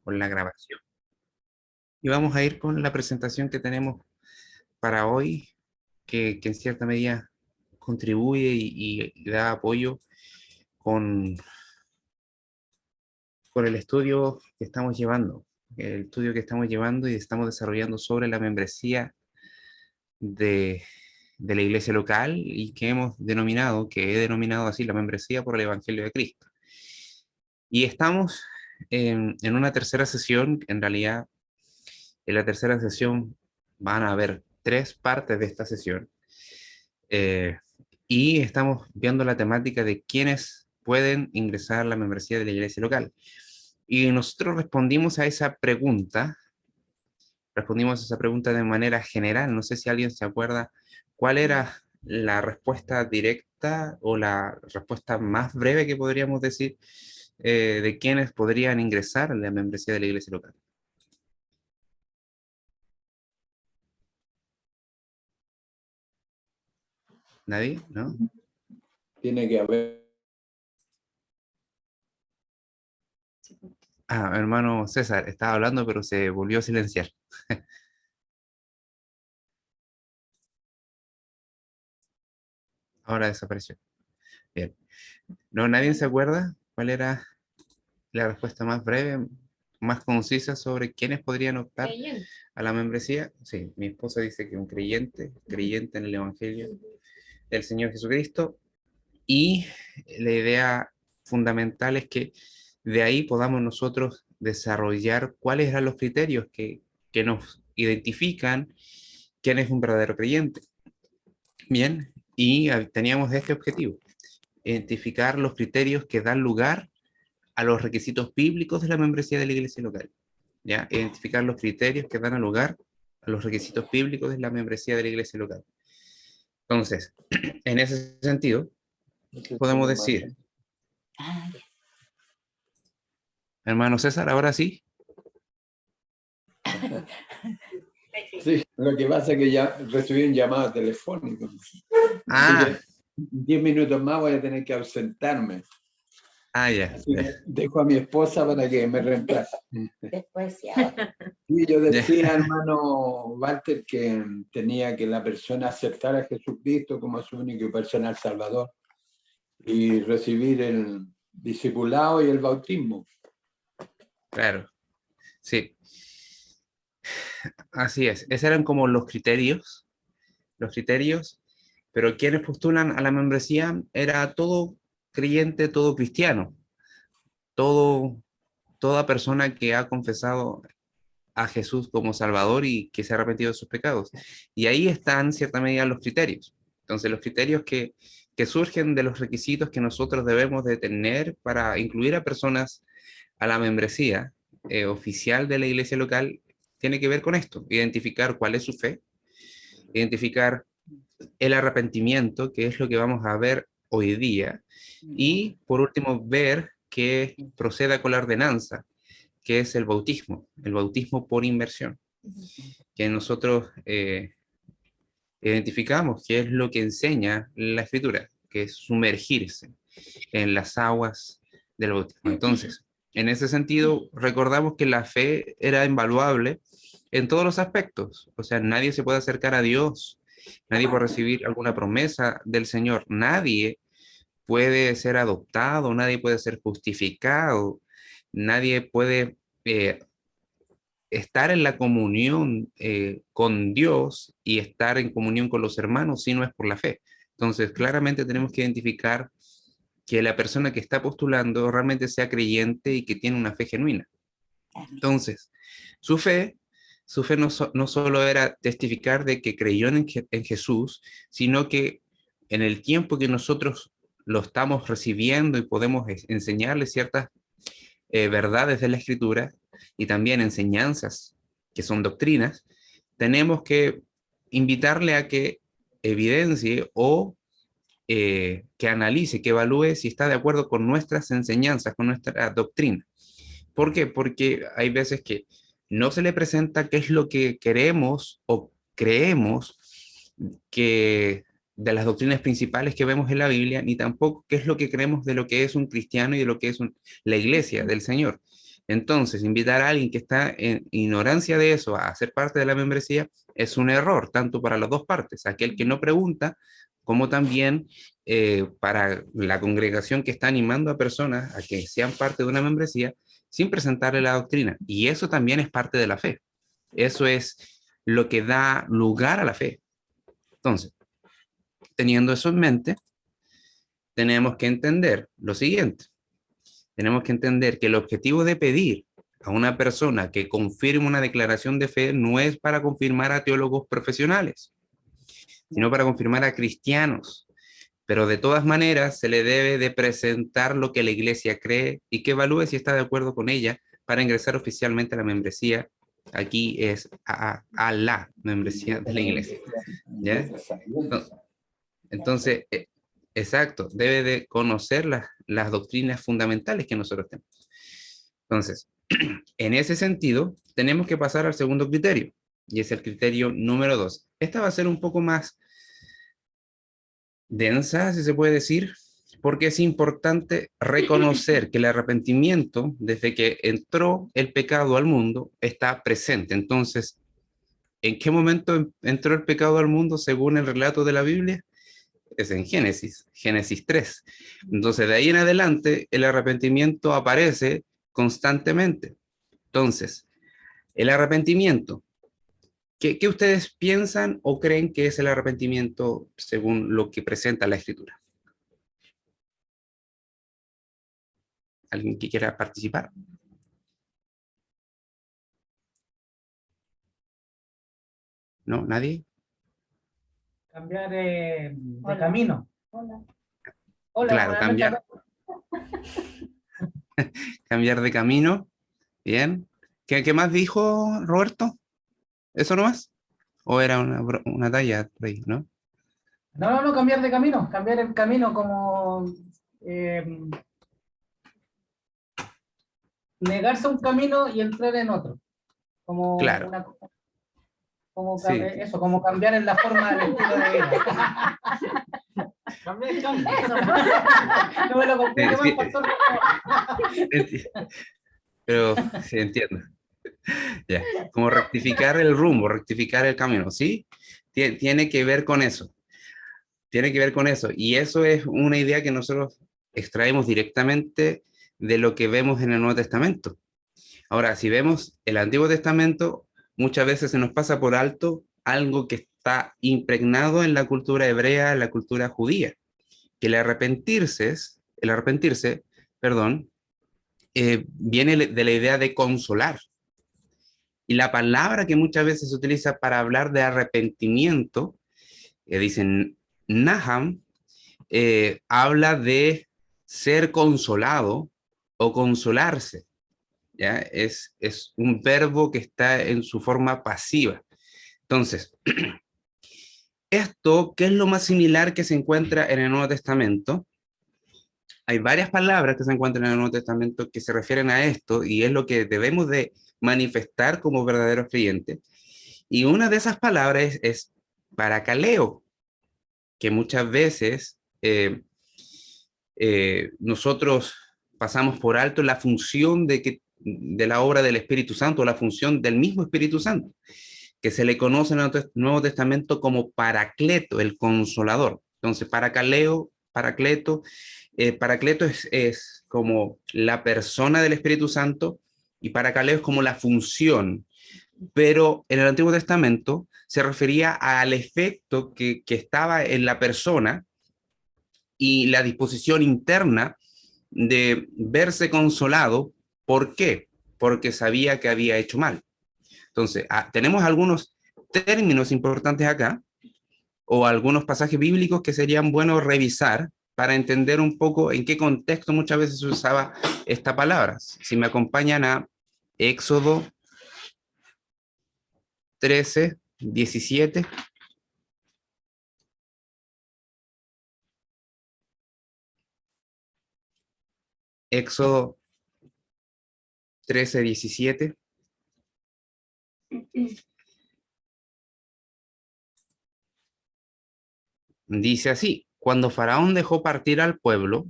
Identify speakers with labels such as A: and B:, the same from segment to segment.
A: con la grabación. Y vamos a ir con la presentación que tenemos para hoy, que en cierta medida contribuye y da apoyo con, con el estudio que estamos llevando. El estudio que estamos llevando y estamos desarrollando sobre la membresía de, de la iglesia local y que que he denominado así, la membresía por el Evangelio de Cristo. Y estamos en una tercera sesión. En realidad, en la tercera sesión van a haber tres partes de esta sesión. eh, y estamos viendo la temática de quiénes pueden ingresar a la membresía de la iglesia local. Y nosotros respondimos a esa pregunta de manera general. No sé si alguien se acuerda cuál era la respuesta directa o la respuesta más breve que podríamos decir de quienes podrían ingresar a la membresía de la iglesia local. ¿Nadie? ¿No?
B: Tiene que haber.
A: Ah, hermano César, estaba hablando, pero se volvió a silenciar. Ahora desapareció. Bien. ¿No, nadie se acuerda cuál era la respuesta más breve, más concisa sobre quiénes podrían optar a la membresía? Sí, mi esposa dice que un creyente en el Evangelio del Señor Jesucristo. Y la idea fundamental es que de ahí podamos nosotros desarrollar cuáles eran los criterios que nos identifican quién es un verdadero creyente. Bien, y teníamos este objetivo: identificar los criterios que dan lugar a los requisitos bíblicos de la membresía de la iglesia local. ¿Ya? Identificar los criterios que dan lugar a los requisitos bíblicos de la membresía de la iglesia local. Entonces, en ese sentido, podemos decir, hermano César, ahora sí.
B: Sí, lo que pasa es que ya recibí un llamado telefónico.
A: Ah,
B: 10 minutos más voy a tener que ausentarme.
A: ya.
B: Así que dejo a mi esposa para que me reemplace.
C: Después sí.
B: Y yo decía, hermano Walter, que tenía que la persona aceptar a Jesucristo como su único y personal Salvador y recibir el discipulado y el bautismo.
A: Claro, sí. Así es. Esos eran como los criterios, pero quienes postulan a la membresía era todo creyente, todo cristiano, todo, toda persona que ha confesado a Jesús como Salvador y que se ha arrepentido de sus pecados. Y ahí están, en cierta medida, los criterios. Entonces, los criterios que surgen de los requisitos que nosotros debemos de tener para incluir a personas a la membresía oficial de la iglesia local, tiene que ver con esto: identificar cuál es su fe, identificar el arrepentimiento, que es lo que vamos a ver hoy día, y por último, ver que proceda con la ordenanza, que es el bautismo por inmersión, que nosotros identificamos que es lo que enseña la Escritura, que es sumergirse en las aguas del bautismo. Entonces, en ese sentido, recordamos que la fe era invaluable en todos los aspectos. O sea, nadie se puede acercar a Dios, nadie puede recibir alguna promesa del Señor, nadie puede ser adoptado, nadie puede ser justificado, nadie puede estar en la comunión con Dios y estar en comunión con los hermanos si no es por la fe. Entonces, claramente tenemos que identificar que la persona que está postulando realmente sea creyente y que tiene una fe genuina. Entonces, su fe, no solo era testificar de que creyó en Jesús, sino que en el tiempo que nosotros lo estamos recibiendo y podemos enseñarle ciertas verdades de la Escritura y también enseñanzas que son doctrinas, tenemos que invitarle a que evidencie o que analice, que evalúe si está de acuerdo con nuestras enseñanzas, con nuestra doctrina. ¿Por qué? Porque hay veces que no se le presenta qué es lo que queremos o creemos que de las doctrinas principales que vemos en la Biblia, ni tampoco qué es lo que creemos de lo que es un cristiano y de lo que es la iglesia del Señor. Entonces, invitar a alguien que está en ignorancia de eso a ser parte de la membresía es un error, tanto para las dos partes, aquel que no pregunta, como también para la congregación que está animando a personas a que sean parte de una membresía sin presentarle la doctrina. Y eso también es parte de la fe. Eso es lo que da lugar a la fe. Entonces, teniendo eso en mente, tenemos que entender lo siguiente. Tenemos que entender que el objetivo de pedir a una persona que confirme una declaración de fe no es para confirmar a teólogos profesionales, sino para confirmar a cristianos. Pero de todas maneras se le debe de presentar lo que la iglesia cree y que evalúe si está de acuerdo con ella para ingresar oficialmente a la membresía. Aquí es a la membresía de la iglesia. ¿Ya? Entonces, exacto, debe de conocer las doctrinas fundamentales que nosotros tenemos. Entonces, en ese sentido, tenemos que pasar al segundo criterio, y es el criterio número 2. Esta va a ser un poco más densa, si se puede decir, porque es importante reconocer que el arrepentimiento, desde que entró el pecado al mundo, está presente. Entonces, ¿en qué momento entró el pecado al mundo según el relato de la Biblia? Es en Génesis, Génesis 3. Entonces, de ahí en adelante, el arrepentimiento aparece constantemente. Entonces, el arrepentimiento, ¿qué ustedes piensan o creen que es el arrepentimiento según lo que presenta la Escritura? ¿Alguien que quiera participar? ¿No? ¿Nadie?
C: Cambiar de camino.
D: Hola.
C: Hola,
A: Claro,
C: buenas noches.
A: cambiar de camino. Bien. ¿Qué más dijo Roberto? ¿Eso nomás? ¿O era una talla por ahí, no?
C: No, cambiar de camino. Cambiar el camino como negarse a un camino y entrar en otro. Como
A: Claro. Sí.
C: Eso, como cambiar en la forma del estilo de vida. Cambiar el camino. Eso, no me lo complique más, pastor.
A: Pero sí, entiendo. Ya. Como rectificar el rumbo, rectificar el camino, ¿sí? Tiene que ver con eso. Tiene que ver con eso. Y eso es una idea que nosotros extraemos directamente de lo que vemos en el Nuevo Testamento. Ahora, si vemos el Antiguo Testamento, muchas veces se nos pasa por alto algo que está impregnado en la cultura hebrea, en la cultura judía, que el arrepentirse, perdón, viene de la idea de consolar. Y la palabra que muchas veces se utiliza para hablar de arrepentimiento, dicen Naham, habla de ser consolado o consolarse. ¿Ya? Es un verbo que está en su forma pasiva. Entonces, esto, ¿qué es lo más similar que se encuentra en el Nuevo Testamento? Hay varias palabras que se encuentran en el Nuevo Testamento que se refieren a esto y es lo que debemos de manifestar como verdaderos creyentes. Y una de esas palabras es paracaleo, que muchas veces nosotros pasamos por alto la función de la obra del Espíritu Santo, la función del mismo Espíritu Santo, que se le conoce en el Nuevo Testamento como Paracleto, el Consolador. Entonces, paracleto es como la persona del Espíritu Santo y paracaleo es como la función. Pero en el Antiguo Testamento se refería al efecto que estaba en la persona y la disposición interna de verse consolado. ¿Por qué? Porque sabía que había hecho mal. Entonces, tenemos algunos términos importantes acá, o algunos pasajes bíblicos que serían buenos revisar para entender un poco en qué contexto muchas veces se usaba esta palabra. Si me acompañan a Éxodo 13, 17. Éxodo 13, 17. Dice así: cuando Faraón dejó partir al pueblo,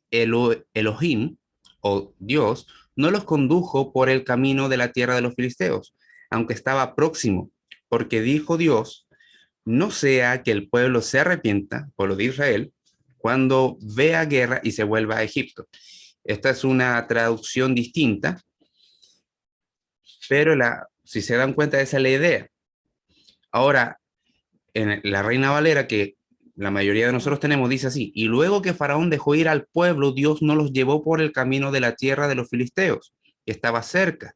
A: Elohim, o Dios, no los condujo por el camino de la tierra de los filisteos, aunque estaba próximo, porque dijo Dios, no sea que el pueblo se arrepienta, pueblo de Israel, cuando vea guerra y se vuelva a Egipto. Esta es una traducción distinta, pero si se dan cuenta, esa es la idea. Ahora, en la Reina Valera, que la mayoría de nosotros tenemos, dice así, y luego que Faraón dejó ir al pueblo, Dios no los llevó por el camino de la tierra de los filisteos, que estaba cerca,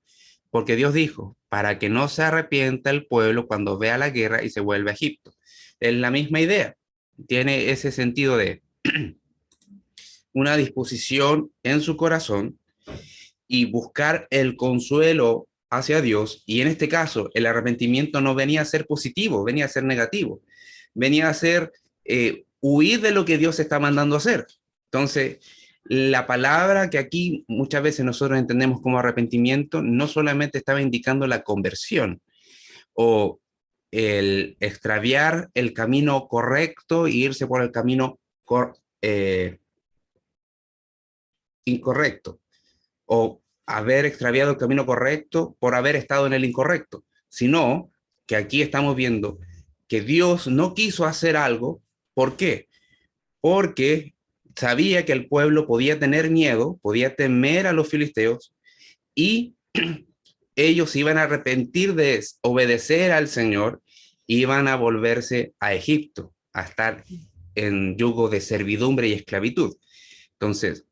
A: porque Dios dijo, para que no se arrepienta el pueblo cuando vea la guerra y se vuelva a Egipto. Es la misma idea, tiene ese sentido de una disposición en su corazón y buscar el consuelo hacia Dios, y en este caso el arrepentimiento no venía a ser positivo, venía a ser negativo, venía a ser huir de lo que Dios está mandando a hacer. Entonces, la palabra que aquí muchas veces nosotros entendemos como arrepentimiento no solamente estaba indicando la conversión o el extraviar el camino correcto e irse por el camino incorrecto, o haber extraviado el camino correcto por haber estado en el incorrecto, sino que aquí estamos viendo que Dios no quiso hacer algo. ¿Por qué? Porque sabía que el pueblo podía tener miedo, podía temer a los filisteos y ellos iban a arrepentir de obedecer al Señor, iban a volverse a Egipto, a estar en yugo de servidumbre y esclavitud. Entonces,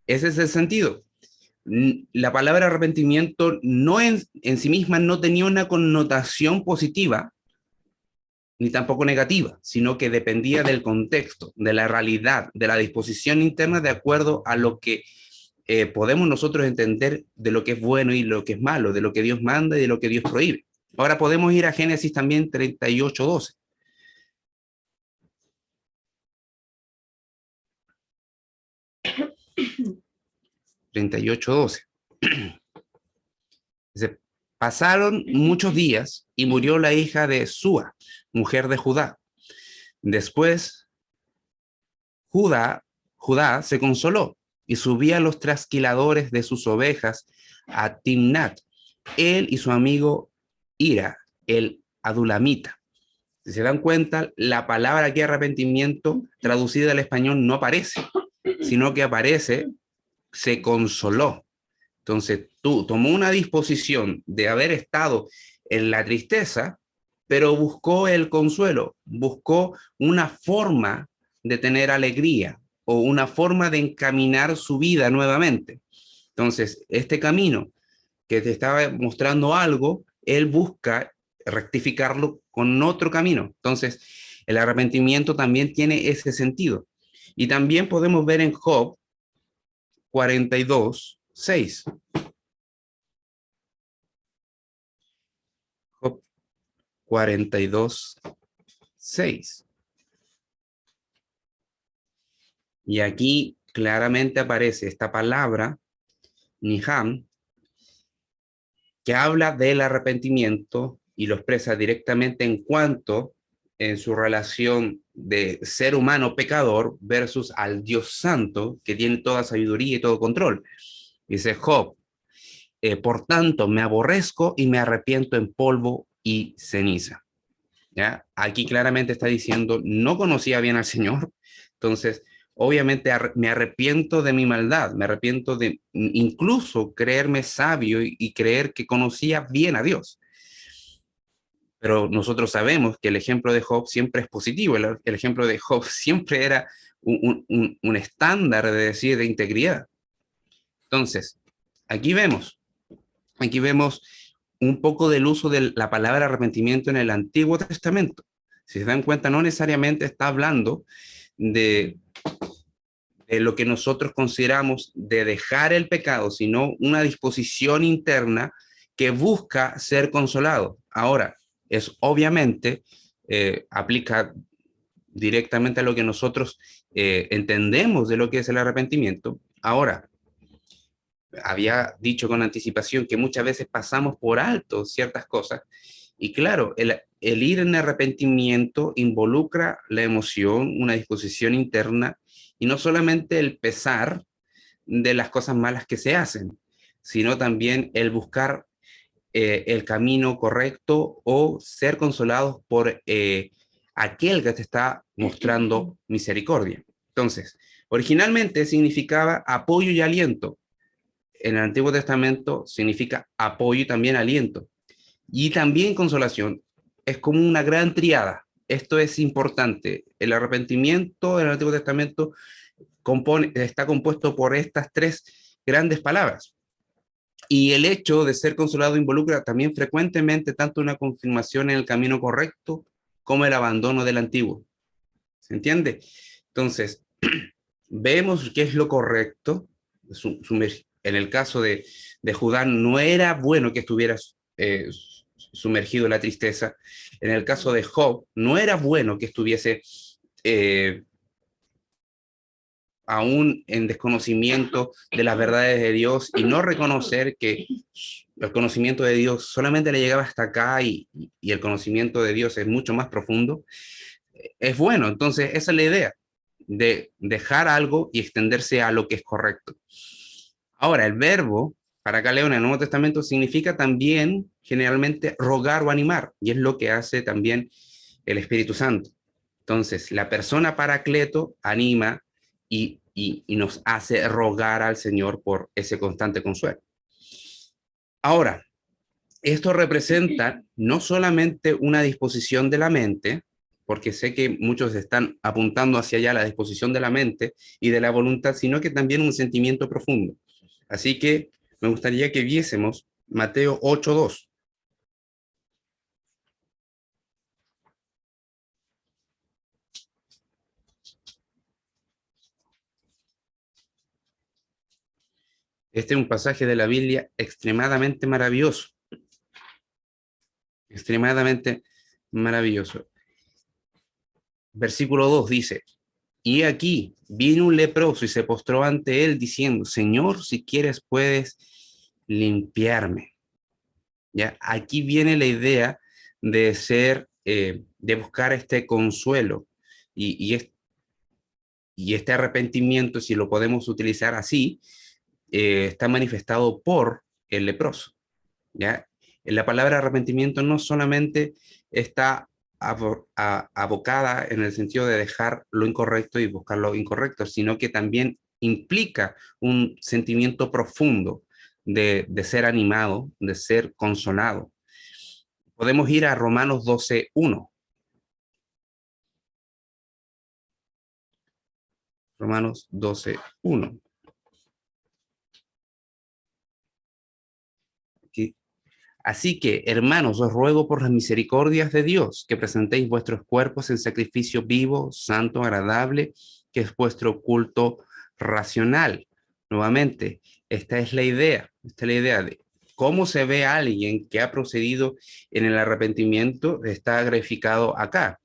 A: ese es el sentido. La palabra arrepentimiento no en sí misma no tenía una connotación positiva ni tampoco negativa, sino que dependía del contexto, de la realidad, de la disposición interna de acuerdo a lo que podemos nosotros entender de lo que es bueno y lo que es malo, de lo que Dios manda y de lo que Dios prohíbe. Ahora podemos ir a Génesis también 38:12. 38:12. Dice, pasaron muchos días y murió la hija de Súa, mujer de Judá. Después, Judá se consoló y subía a los trasquiladores de sus ovejas a Timnat, él y su amigo Ira, el adulamita. Si se dan cuenta, la palabra aquí arrepentimiento traducida al español no aparece, sino que aparece se consoló. Entonces, tomó una disposición de haber estado en la tristeza, pero buscó el consuelo, buscó una forma de tener alegría o una forma de encaminar su vida nuevamente. Entonces, este camino que te estaba mostrando algo, él busca rectificarlo con otro camino. Entonces, el arrepentimiento también tiene ese sentido. Y también podemos ver en Job 42:6. Job 42:6. Y aquí claramente aparece esta palabra, Niham, que habla del arrepentimiento y lo expresa directamente en cuanto en su relación de ser humano pecador versus al Dios santo que tiene toda sabiduría y todo control. Dice Job, por tanto me aborrezco y me arrepiento en polvo y ceniza. ¿Ya? Aquí claramente está diciendo, no conocía bien al Señor, entonces obviamente me arrepiento de mi maldad, me arrepiento de incluso creerme sabio y creer que conocía bien a Dios. Pero nosotros sabemos que el ejemplo de Job siempre es positivo, el ejemplo de Job siempre era un estándar de decir de integridad. Entonces, aquí vemos un poco del uso de la palabra arrepentimiento en el Antiguo Testamento. Si se dan cuenta, no necesariamente está hablando de lo que nosotros consideramos de dejar el pecado, sino una disposición interna que busca ser consolado. Ahora, es obviamente, aplica directamente a lo que nosotros entendemos de lo que es el arrepentimiento. Ahora, había dicho con anticipación que muchas veces pasamos por alto ciertas cosas y claro, el ir en arrepentimiento involucra la emoción, una disposición interna y no solamente el pesar de las cosas malas que se hacen, sino también el buscar el camino correcto o ser consolados por aquel que te está mostrando misericordia. Entonces, originalmente significaba apoyo y aliento. En el Antiguo Testamento significa apoyo y también aliento. Y también consolación. Es como una gran triada. Esto es importante. El arrepentimiento en el Antiguo Testamento está compuesto por estas tres grandes palabras. Y el hecho de ser consolado involucra también frecuentemente tanto una confirmación en el camino correcto como el abandono del antiguo. ¿Se entiende? Entonces, vemos qué es lo correcto. En el caso de Judá, no era bueno que estuviera sumergido en la tristeza. En el caso de Job, no era bueno que estuviese aún en desconocimiento de las verdades de Dios y no reconocer que el conocimiento de Dios solamente le llegaba hasta acá y el conocimiento de Dios es mucho más profundo, es bueno. Entonces, esa es la idea, de dejar algo y extenderse a lo que es correcto. Ahora, el verbo, para acá leo en el Nuevo Testamento, significa también generalmente rogar o animar, y es lo que hace también el Espíritu Santo. Entonces, la persona paracleto anima y nos hace rogar al Señor por ese constante consuelo. Ahora, esto representa no solamente una disposición de la mente, porque sé que muchos están apuntando hacia allá la disposición de la mente y de la voluntad, sino que también un sentimiento profundo. Así que me gustaría que viésemos Mateo 8:2. Este es un pasaje de la Biblia extremadamente maravilloso. Extremadamente maravilloso. Versículo 2 dice, y aquí vino un leproso y se postró ante él diciendo, Señor, si quieres puedes limpiarme. ¿Ya? Aquí viene la idea de de buscar este consuelo y, y este arrepentimiento, si lo podemos utilizar así, está manifestado por el leproso. ¿Ya? La palabra arrepentimiento no solamente está abocada en el sentido de dejar lo incorrecto y buscar lo incorrecto, sino que también implica un sentimiento profundo de ser animado, de ser consolado. Podemos ir a Romanos 12:1. Romanos 12:1. Aquí. Así que, hermanos, os ruego por las misericordias de Dios que presentéis vuestros cuerpos en sacrificio vivo, santo, agradable, que es vuestro culto racional. Nuevamente, esta es la idea de cómo se ve a alguien que ha procedido en el arrepentimiento, está graficado acá.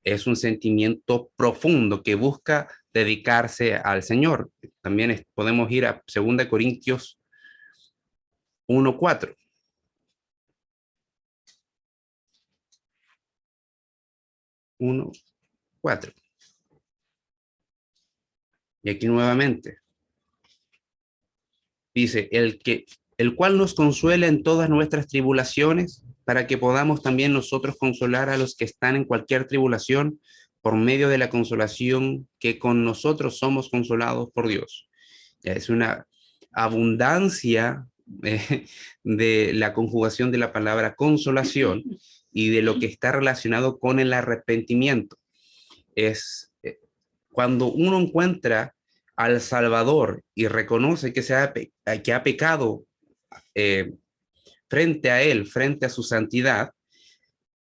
A: Es un sentimiento profundo que busca dedicarse al Señor. También podemos ir a 2 Corintios 1:4. 1:4. Y aquí nuevamente dice, el cual nos consuela en todas nuestras tribulaciones, para que podamos también nosotros consolar a los que están en cualquier tribulación por medio de la consolación que con nosotros somos consolados por Dios. Ya es una abundancia de la conjugación de la palabra consolación y de lo que está relacionado con el arrepentimiento. Es cuando uno encuentra al Salvador y reconoce que ha pecado frente a Él, frente a su santidad,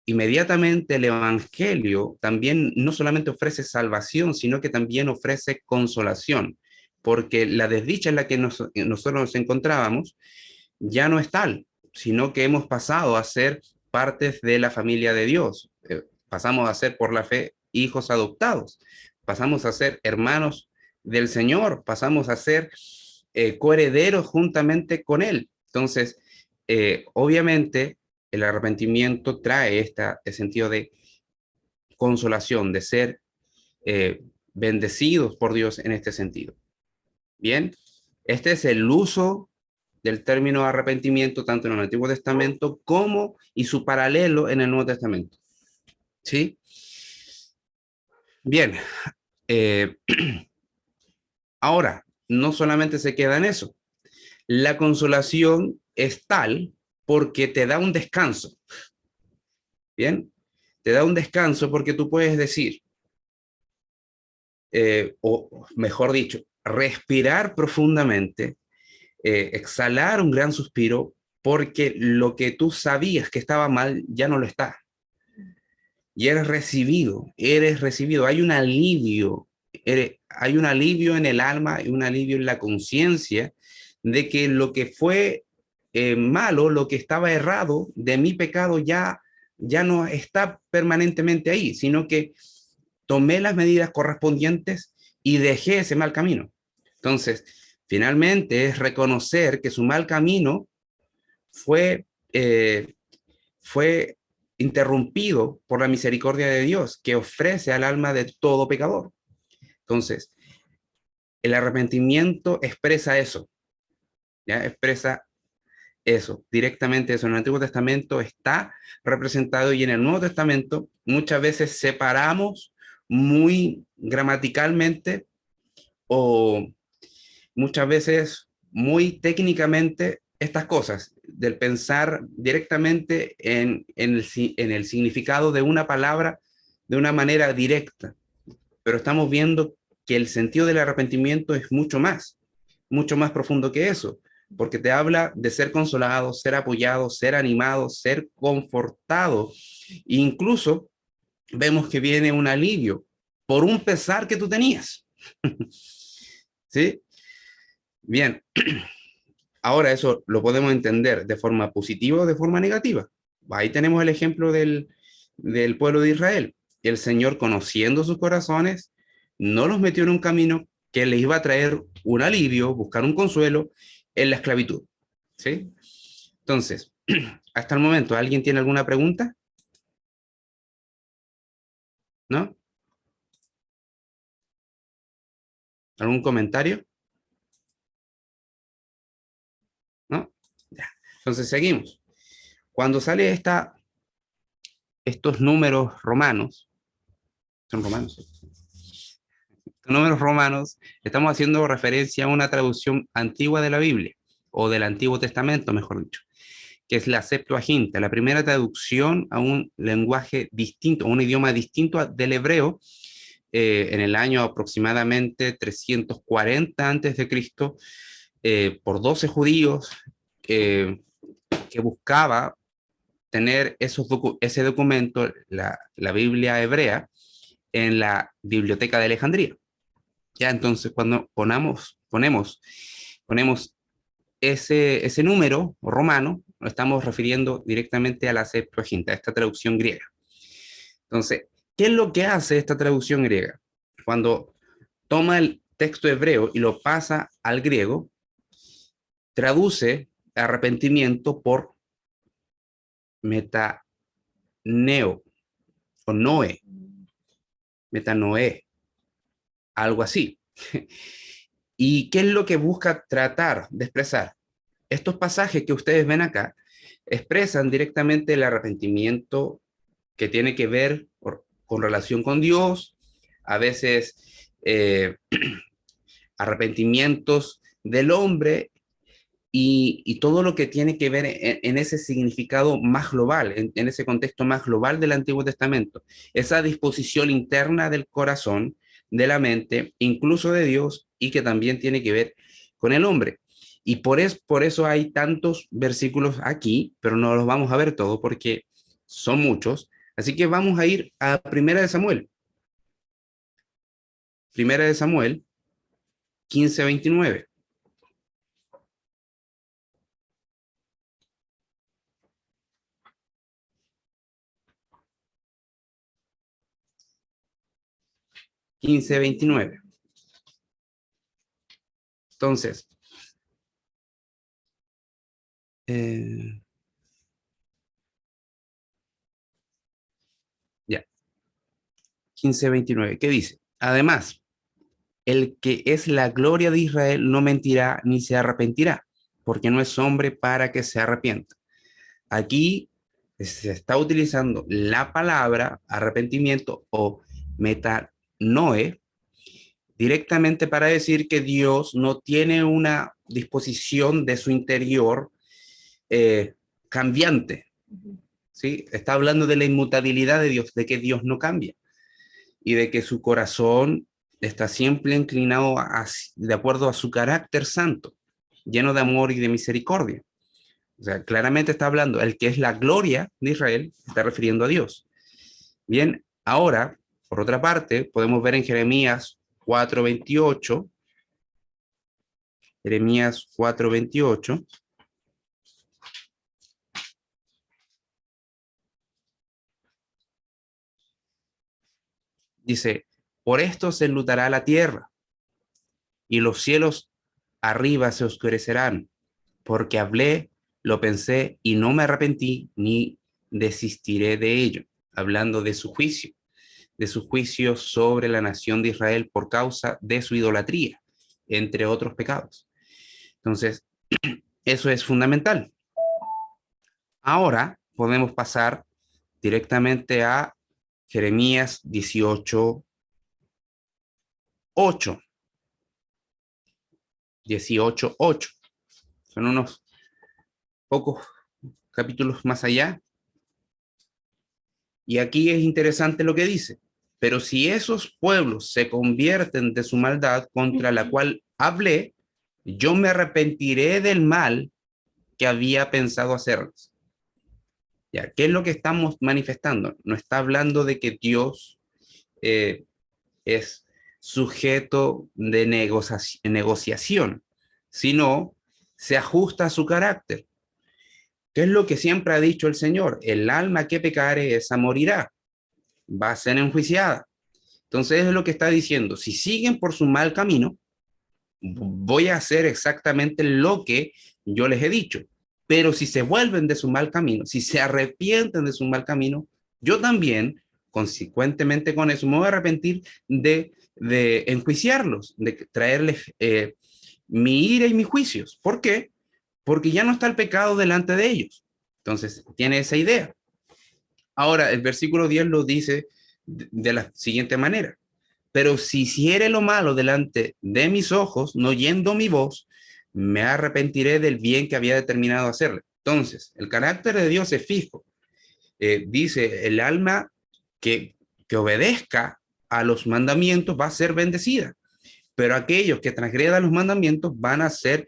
A: inmediatamente el Evangelio también no solamente ofrece salvación, sino que también ofrece consolación, porque la desdicha en la que nosotros nos encontrábamos ya no es tal, sino que hemos pasado a ser partes de la familia de Dios. Pasamos a ser por la fe hijos adoptados, pasamos a ser hermanos del Señor, pasamos a ser coherederos juntamente con Él. Entonces, obviamente, el arrepentimiento trae este sentido de consolación, de ser bendecidos por Dios en este sentido. Bien, este es el uso del término arrepentimiento tanto en el Antiguo Testamento como y su paralelo en el Nuevo Testamento. ¿Sí? Bien. Eh, ahora, no solamente se queda en eso. La consolación es tal porque te da un descanso. Bien, te da un descanso porque tú puedes decir, o mejor dicho, respirar profundamente, exhalar un gran suspiro, porque lo que tú sabías que estaba mal ya no lo está. Y eres recibido. Hay un alivio en el alma y un alivio en la conciencia de que lo que fue malo, lo que estaba errado de mi pecado ya no está permanentemente ahí, sino que tomé las medidas correspondientes y dejé ese mal camino. Entonces, finalmente es reconocer que su mal camino fue, fue interrumpido por la misericordia de Dios que ofrece al alma de todo pecador. Entonces, el arrepentimiento expresa eso, ¿ya? Expresa eso, directamente eso. En el Antiguo Testamento está representado y en el Nuevo Testamento muchas veces separamos muy gramaticalmente o muchas veces muy técnicamente estas cosas, del pensar directamente en el significado de una palabra de una manera directa. Pero estamos viendo que el sentido del arrepentimiento es mucho más profundo que eso, porque te habla de ser consolado, ser apoyado, ser animado, ser confortado. E incluso vemos que viene un alivio por un pesar que tú tenías. ¿Sí? Bien, ahora eso lo podemos entender de forma positiva o de forma negativa. Ahí tenemos el ejemplo del pueblo de Israel. El Señor, conociendo sus corazones, no los metió en un camino que les iba a traer un alivio, buscar un consuelo en la esclavitud. ¿Sí? Entonces, hasta el momento, ¿alguien tiene alguna pregunta? ¿No? ¿Algún comentario? ¿No? Ya. Entonces, seguimos. Cuando sale estos números romanos, son romanos, números romanos, estamos haciendo referencia a una traducción antigua de la Biblia, o del Antiguo Testamento, mejor dicho, que es la Septuaginta, la primera traducción a un lenguaje distinto, a un idioma distinto del hebreo, en el año aproximadamente 340 antes de Cristo, por 12 judíos que buscaba tener ese documento, la Biblia hebrea, en la Biblioteca de Alejandría. Ya, entonces cuando ponemos ese número romano, lo estamos refiriendo directamente a la Septuaginta, a esta traducción griega. Entonces, ¿qué es lo que hace esta traducción griega? Cuando toma el texto hebreo y lo pasa al griego, traduce arrepentimiento por metaneo o noe, metanoé, algo así. ¿Y qué es lo que busca tratar de expresar? Estos pasajes que ustedes ven acá expresan directamente el arrepentimiento que tiene que ver con relación con Dios, a veces arrepentimientos del hombre y todo lo que tiene que ver en ese significado más global, en ese contexto más global del Antiguo Testamento, esa disposición interna del corazón, de la mente, incluso de Dios, y que también tiene que ver con el hombre. Y por eso hay tantos versículos aquí, pero no los vamos a ver todos porque son muchos. Así que vamos a ir a Primera de Samuel. Primera de Samuel 15:29. Entonces, eh, ya, 15:29. ¿Qué dice? Además, el que es la gloria de Israel no mentirá ni se arrepentirá. porque no es hombre para que se arrepienta. Aquí se está utilizando la palabra arrepentimiento o metanoe directamente para decir que Dios no tiene una disposición de su interior cambiante, ¿sí? Está hablando de la inmutabilidad de Dios, de que Dios no cambia y de que su corazón está siempre inclinado de acuerdo a su carácter santo, lleno de amor y de misericordia. O sea, claramente está hablando, el que es la gloria de Israel, está refiriendo a Dios. Bien, ahora, por otra parte, podemos ver en Jeremías 4:28, Jeremías 4:28, dice, por esto se enlutará la tierra y los cielos arriba se oscurecerán, porque hablé, lo pensé y no me arrepentí ni desistiré de ello, hablando de su juicio sobre la nación de Israel por causa de su idolatría, entre otros pecados. Entonces, eso es fundamental. Ahora podemos pasar directamente a Jeremías 18:8. 18:8. Son unos pocos capítulos más allá. Y aquí es interesante lo que dice. Pero si esos pueblos se convierten de su maldad contra la cual hablé, yo me arrepentiré del mal que había pensado hacerles. ¿Ya? ¿Qué es lo que estamos manifestando? No está hablando de que Dios es sujeto de negociación, sino se ajusta a su carácter. ¿Qué es lo que siempre ha dicho el Señor? El alma que pecare, esa morirá, va a ser enjuiciada. Entonces es lo que está diciendo. Si siguen por su mal camino, voy a hacer exactamente lo que yo les he dicho. Pero si se vuelven de su mal camino, si se arrepienten de su mal camino, yo también, consecuentemente con eso, me voy a arrepentir de enjuiciarlos, de traerles mi ira y mis juicios. ¿Por qué? Porque ya no está el pecado delante de ellos. Entonces, tiene esa idea. Ahora, el versículo 10 lo dice de la siguiente manera. Pero si hiciere lo malo delante de mis ojos, no oyendo mi voz, me arrepentiré del bien que había determinado hacerle. Entonces, el carácter de Dios es fijo. Dice, el alma que obedezca a los mandamientos va a ser bendecida, pero aquellos que transgredan los mandamientos van a ser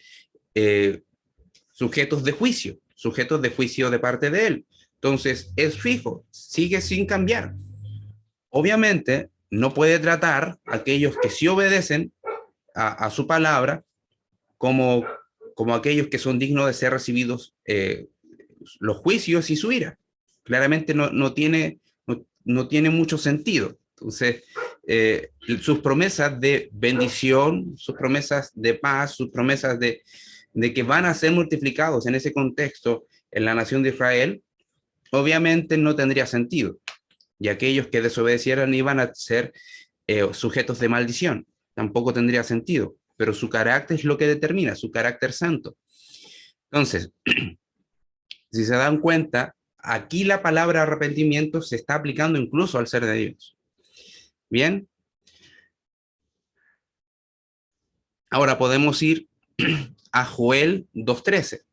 A: sujetos de juicio de parte de él. Entonces, es fijo, sigue sin cambiar. Obviamente, no puede tratar a aquellos que sí obedecen a su palabra como, como aquellos que son dignos de ser recibidos los juicios y su ira. Claramente no tiene mucho sentido. Entonces, sus promesas de bendición, sus promesas de paz, sus promesas de que van a ser multiplicados en ese contexto en la nación de Israel, obviamente no tendría sentido. Y aquellos que desobedecieran iban a ser sujetos de maldición. Tampoco tendría sentido. Pero su carácter es lo que determina, su carácter santo. Entonces, si se dan cuenta, aquí la palabra arrepentimiento se está aplicando incluso al ser de Dios. Bien. Ahora podemos ir a Joel 2:13.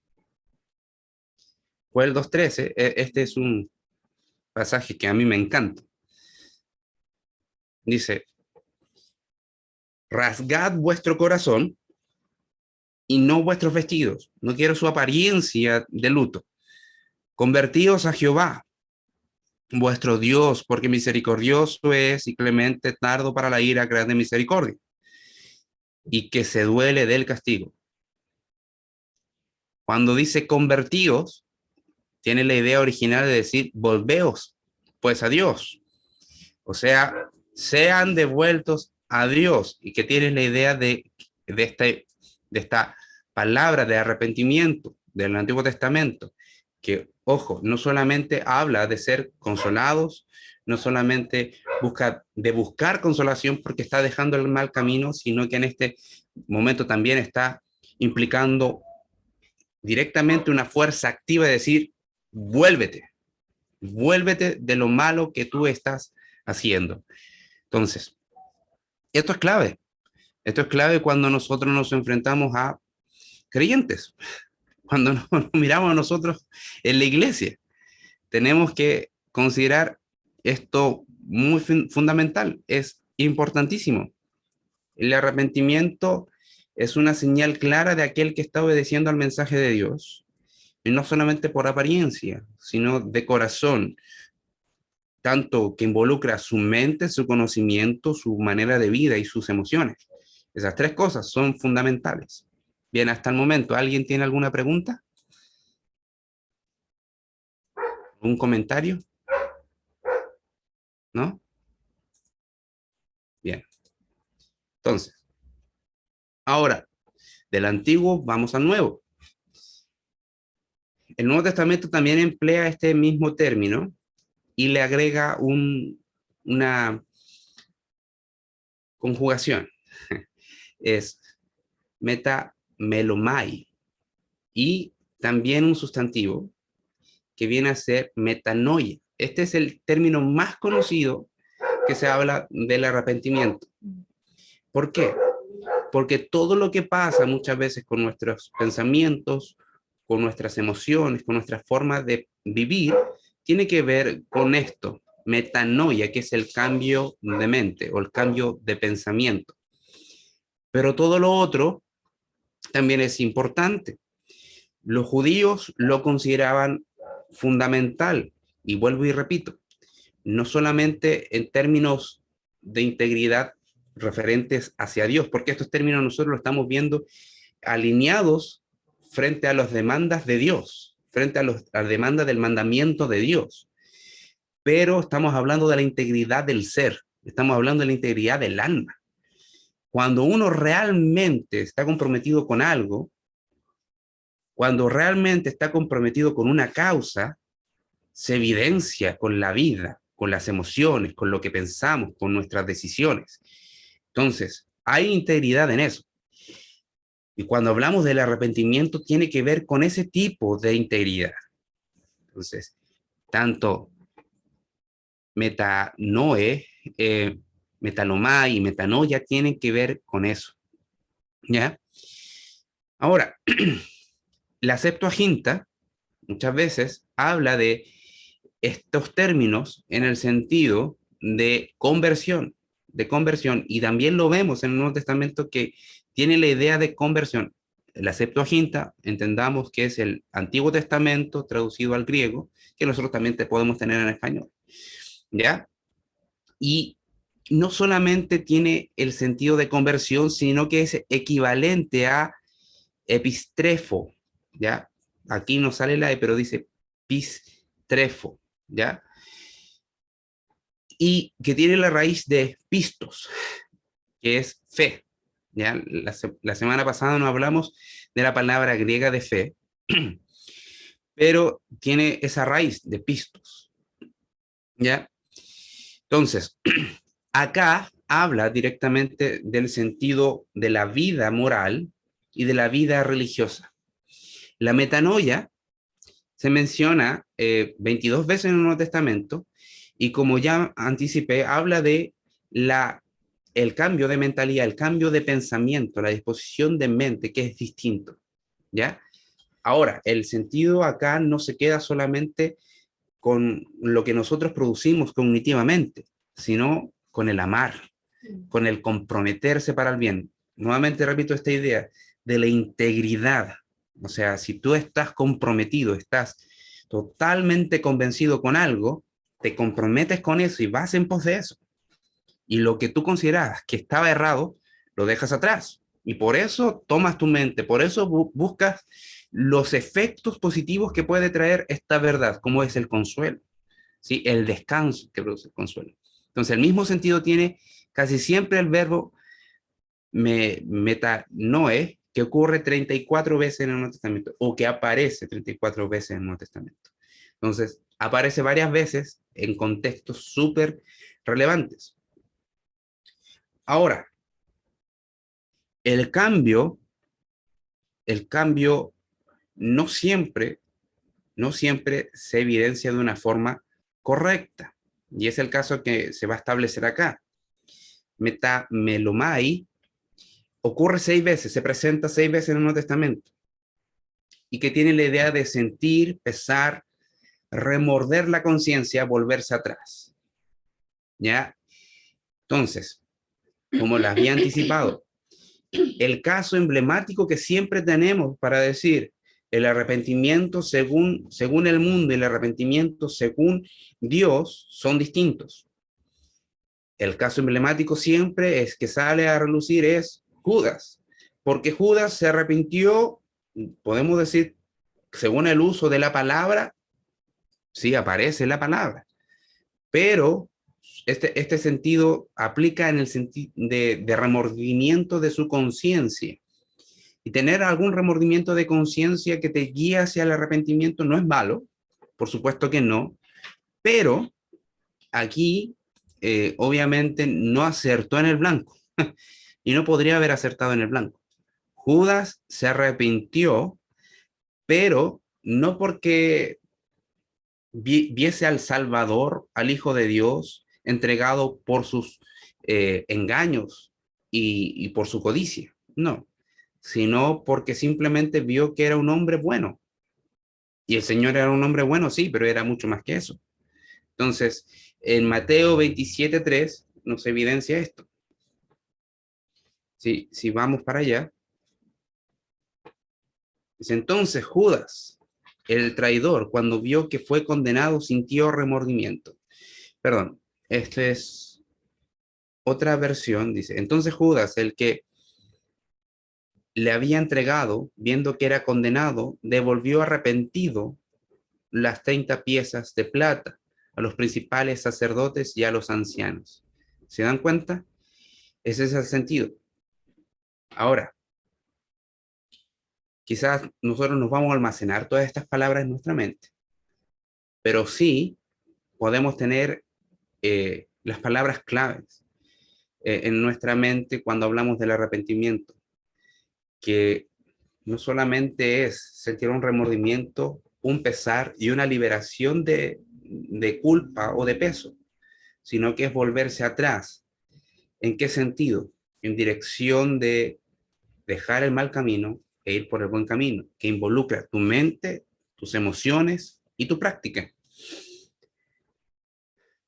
A: Joel 2:13, este es un pasaje que a mí me encanta. Dice, rasgad vuestro corazón y no vuestros vestidos. No quiero su apariencia de luto. Convertíos a Jehová, vuestro Dios, porque misericordioso es y clemente, tardo para la ira, grande misericordia, y que se duele del castigo. Cuando dice convertíos, tiene la idea original de decir volveos, pues a Dios. O sea, sean devueltos a Dios, y que tiene la idea de esta palabra de arrepentimiento del Antiguo Testamento, que, ojo, no solamente habla de ser consolados, no solamente buscar consolación porque está dejando el mal camino, sino que en este momento también está implicando directamente una fuerza activa de decir, vuélvete de lo malo que tú estás haciendo. Entonces, esto es clave. Esto es clave cuando nosotros nos enfrentamos a creyentes, cuando nos miramos a nosotros en la iglesia. Tenemos que considerar esto muy fundamental, es importantísimo. El arrepentimiento es una señal clara de aquel que está obedeciendo al mensaje de Dios, y no solamente por apariencia, sino de corazón, tanto que involucra su mente, su conocimiento, su manera de vida y sus emociones. Esas tres cosas son fundamentales. Bien, hasta el momento, ¿alguien tiene alguna pregunta? ¿Un comentario? ¿No? Bien. Entonces, ahora, del antiguo vamos al nuevo. El Nuevo Testamento también emplea este mismo término y le agrega una conjugación. Es metamelomai, y también un sustantivo que viene a ser metanoia. Este es el término más conocido que se habla del arrepentimiento. ¿Por qué? Porque todo lo que pasa muchas veces con nuestros pensamientos, con nuestras emociones, con nuestra forma de vivir, tiene que ver con esto, metanoia, que es el cambio de mente o el cambio de pensamiento. Pero todo lo otro también es importante. Los judíos lo consideraban fundamental, y vuelvo y repito, no solamente en términos de integridad referentes hacia Dios, porque estos términos nosotros lo estamos viendo alineados frente a las demandas de Dios, frente a las demandas del mandamiento de Dios, pero estamos hablando de la integridad del ser, estamos hablando de la integridad del alma. Cuando uno realmente está comprometido con algo, cuando realmente está comprometido con una causa, se evidencia con la vida, con las emociones, con lo que pensamos, con nuestras decisiones. Entonces, hay integridad en eso. Y cuando hablamos del arrepentimiento, tiene que ver con ese tipo de integridad. Entonces, tanto metanoe, metanomai y metanoia tienen que ver con eso. ¿Ya? Ahora, la Septuaginta muchas veces habla de estos términos en el sentido de conversión, y también lo vemos en el Nuevo Testamento que tiene la idea de conversión. La Septuaginta, entendamos que es el Antiguo Testamento traducido al griego, que nosotros también te podemos tener en español, ¿ya? Y no solamente tiene el sentido de conversión, sino que es equivalente a epistrefo, ¿ya? Aquí no sale la E, pero dice pistrefo, ¿ya? Y que tiene la raíz de pistos, que es fe, ¿ya? La semana pasada nos hablamos de la palabra griega de fe, pero tiene esa raíz de pistos, ¿ya? Entonces, acá habla directamente del sentido de la vida moral y de la vida religiosa. La metanoia se menciona 22 veces en el Nuevo Testamento, y como ya anticipé, habla de el cambio de mentalidad, el cambio de pensamiento, la disposición de mente, que es distinto, ¿ya? Ahora, el sentido acá no se queda solamente con lo que nosotros producimos cognitivamente, sino con el amar, con el comprometerse para el bien. Nuevamente repito esta idea de la integridad. O sea, si tú estás comprometido, estás totalmente convencido con algo, te comprometes con eso y vas en pos de eso. Y lo que tú consideras que estaba errado, lo dejas atrás. Y por eso tomas tu mente, por eso buscas los efectos positivos que puede traer esta verdad, como es el consuelo, ¿sí? El descanso que produce el consuelo. Entonces, el mismo sentido tiene casi siempre el verbo metanoe, que ocurre 34 veces en el Nuevo Testamento, o que aparece 34 veces en el Nuevo Testamento. Entonces, aparece varias veces en contextos súper relevantes. Ahora, el cambio no siempre se evidencia de una forma correcta. Y es el caso que se va a establecer acá. Metamelomai ocurre 6 veces, se presenta 6 veces en el Nuevo Testamento. Y que tiene la idea de sentir, pesar, remorder la conciencia, volverse atrás. ¿Ya? Entonces, como lo había anticipado, el caso emblemático que siempre tenemos para decir el arrepentimiento según el mundo y el arrepentimiento según Dios son distintos. El caso emblemático siempre es que sale a relucir es Judas, porque Judas se arrepintió, podemos decir, según el uso de la palabra, sí aparece la palabra, pero este sentido aplica en el sentido de remordimiento de su conciencia. Y tener algún remordimiento de conciencia que te guíe hacia el arrepentimiento no es malo, por supuesto que no, pero aquí obviamente no acertó en el blanco y no podría haber acertado en el blanco. Judas se arrepintió, pero no porque viese al Salvador, al Hijo de Dios, entregado por sus engaños y por su codicia, no, sino porque simplemente vio que era un hombre bueno. Y el Señor era un hombre bueno, sí, pero era mucho más que eso. Entonces, en Mateo 27:3 nos evidencia esto. Si vamos para allá, dice, entonces Judas, el traidor, cuando vio que fue condenado, sintió remordimiento. Perdón, esta es otra versión, dice, entonces Judas, el que le había entregado, viendo que era condenado, devolvió arrepentido las 30 piezas de plata a los principales sacerdotes y a los ancianos. ¿Se dan cuenta? Ese es el sentido. Ahora, quizás nosotros nos vamos a almacenar todas estas palabras en nuestra mente, pero sí podemos tener las palabras claves en nuestra mente cuando hablamos del arrepentimiento, que no solamente es sentir un remordimiento, un pesar y una liberación de culpa o de peso, sino que es volverse atrás. ¿En qué sentido? En dirección de dejar el mal camino e ir por el buen camino, que involucra tu mente, tus emociones y tu práctica.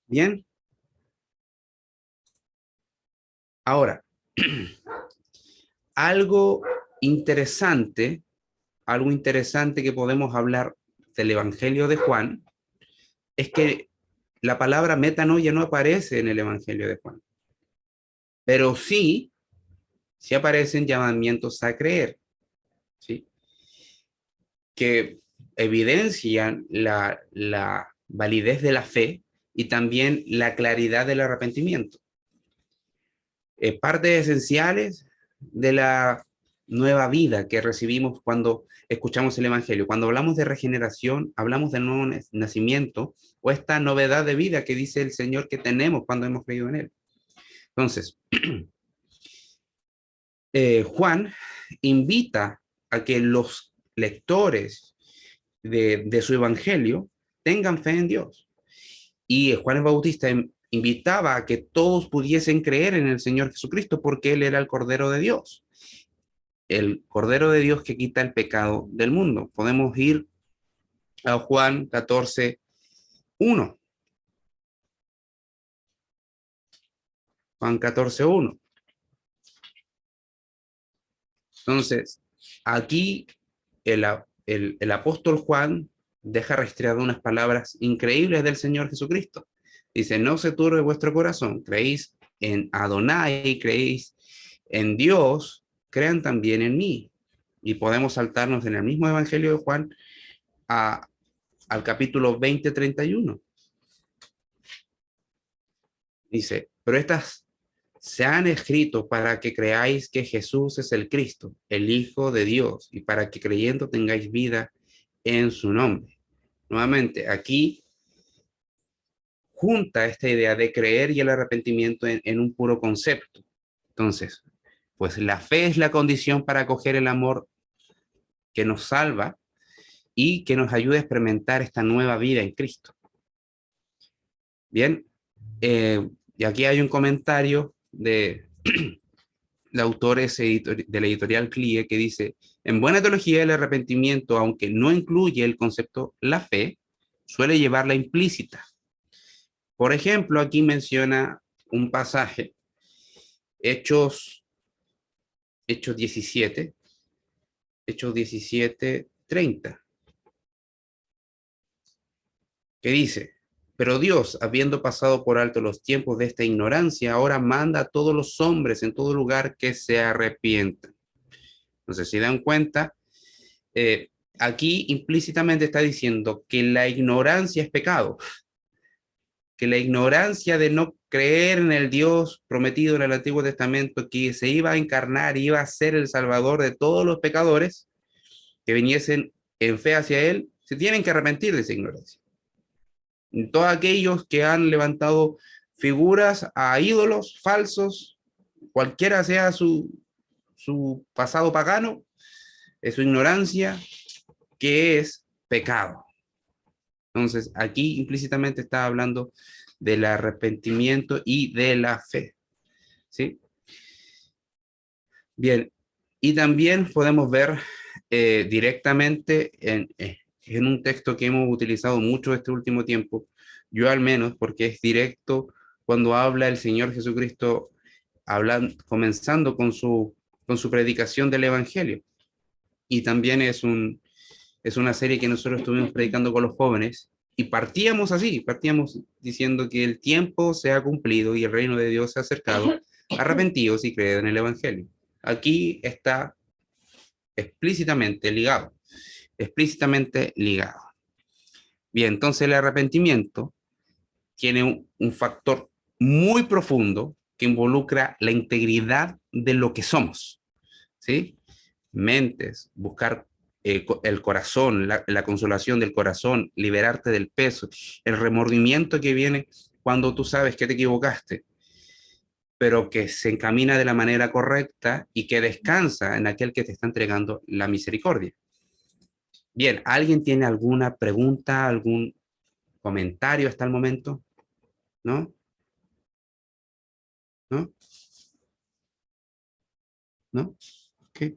A: Bien. Ahora, algo interesante que podemos hablar del Evangelio de Juan es que la palabra metanoia no aparece en el Evangelio de Juan, pero sí aparecen llamamientos a creer, ¿sí? Que evidencian la validez de la fe y también la claridad del arrepentimiento. Partes esenciales de la nueva vida que recibimos cuando escuchamos el Evangelio. Cuando hablamos de regeneración, hablamos del nuevo nacimiento o esta novedad de vida que dice el Señor que tenemos cuando hemos creído en Él. Entonces, Juan invita a que los lectores de su Evangelio tengan fe en Dios. Y Juan el Bautista invitaba a que todos pudiesen creer en el Señor Jesucristo porque Él era el Cordero de Dios. El Cordero de Dios que quita el pecado del mundo. Podemos ir a Juan 14:1. Juan 14:1. Entonces, aquí el apóstol Juan deja registrado unas palabras increíbles del Señor Jesucristo. Dice, no se turbe vuestro corazón, creéis en Adonai, creéis en Dios, crean también en mí. Y podemos saltarnos en el mismo Evangelio de Juan al capítulo 20:31. Dice, pero estas se han escrito para que creáis que Jesús es el Cristo, el Hijo de Dios, y para que creyendo tengáis vida en su nombre. Nuevamente, aquí junta esta idea de creer y el arrepentimiento en un puro concepto. Entonces, pues la fe es la condición para acoger el amor que nos salva, y que nos ayude a experimentar esta nueva vida en Cristo. Bien, y aquí hay un comentario de autores de la editorial CLIE que dice: en buena teología el arrepentimiento, aunque no incluye el concepto la fe, suele llevarla implícita. Por ejemplo, aquí menciona un pasaje, Hechos 17, Hechos 17:30, que dice: pero Dios, habiendo pasado por alto los tiempos de esta ignorancia, ahora manda a todos los hombres en todo lugar que se arrepientan. Entonces, si dan cuenta, aquí implícitamente está diciendo que la ignorancia es pecado, que la ignorancia de no creer en el Dios prometido en el Antiguo Testamento, que se iba a encarnar, iba a ser el Salvador de todos los pecadores que viniesen en fe hacia Él, se tienen que arrepentir de esa ignorancia. Todos aquellos que han levantado figuras a ídolos falsos, cualquiera sea su pasado pagano, es su ignorancia, que es pecado. Entonces, aquí implícitamente está hablando del arrepentimiento y de la fe. ¿Sí? Bien, y también podemos ver directamente en un texto que hemos utilizado mucho este último tiempo, yo al menos, porque es directo cuando habla el Señor Jesucristo, comenzando con su predicación del Evangelio. Y también es una serie que nosotros estuvimos predicando con los jóvenes, y partíamos diciendo que el tiempo se ha cumplido y el reino de Dios se ha acercado, arrepentidos y creed en el Evangelio. Aquí está explícitamente ligado. Bien, entonces el arrepentimiento tiene un factor muy profundo que involucra la integridad de lo que somos, ¿sí? Mentes, buscar el corazón, la consolación del corazón, liberarte del peso, el remordimiento que viene cuando tú sabes que te equivocaste, pero que se encamina de la manera correcta y que descansa en aquel que te está entregando la misericordia. Bien, ¿alguien tiene alguna pregunta, algún comentario hasta el momento? ¿No? ¿No? ¿No? Ok.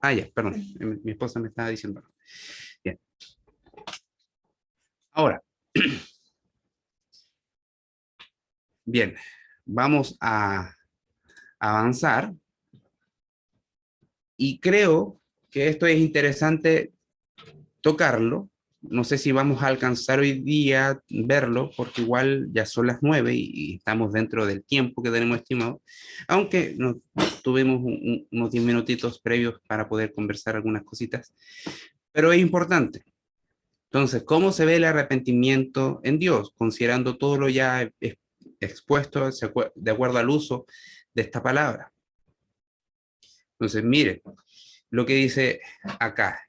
A: Ah, ya, perdón. Mi esposa me estaba diciendo. Bien. Ahora, bien, vamos a avanzar. Y creo que esto es interesante tocarlo. No sé si vamos a alcanzar hoy día verlo, porque igual ya son las 9 y estamos dentro del tiempo que tenemos estimado, aunque tuvimos unos 10 minutitos previos para poder conversar algunas cositas, pero es importante. Entonces, ¿cómo se ve el arrepentimiento en Dios, considerando todo lo ya expuesto de acuerdo al uso de esta palabra? Entonces, miren lo que dice acá: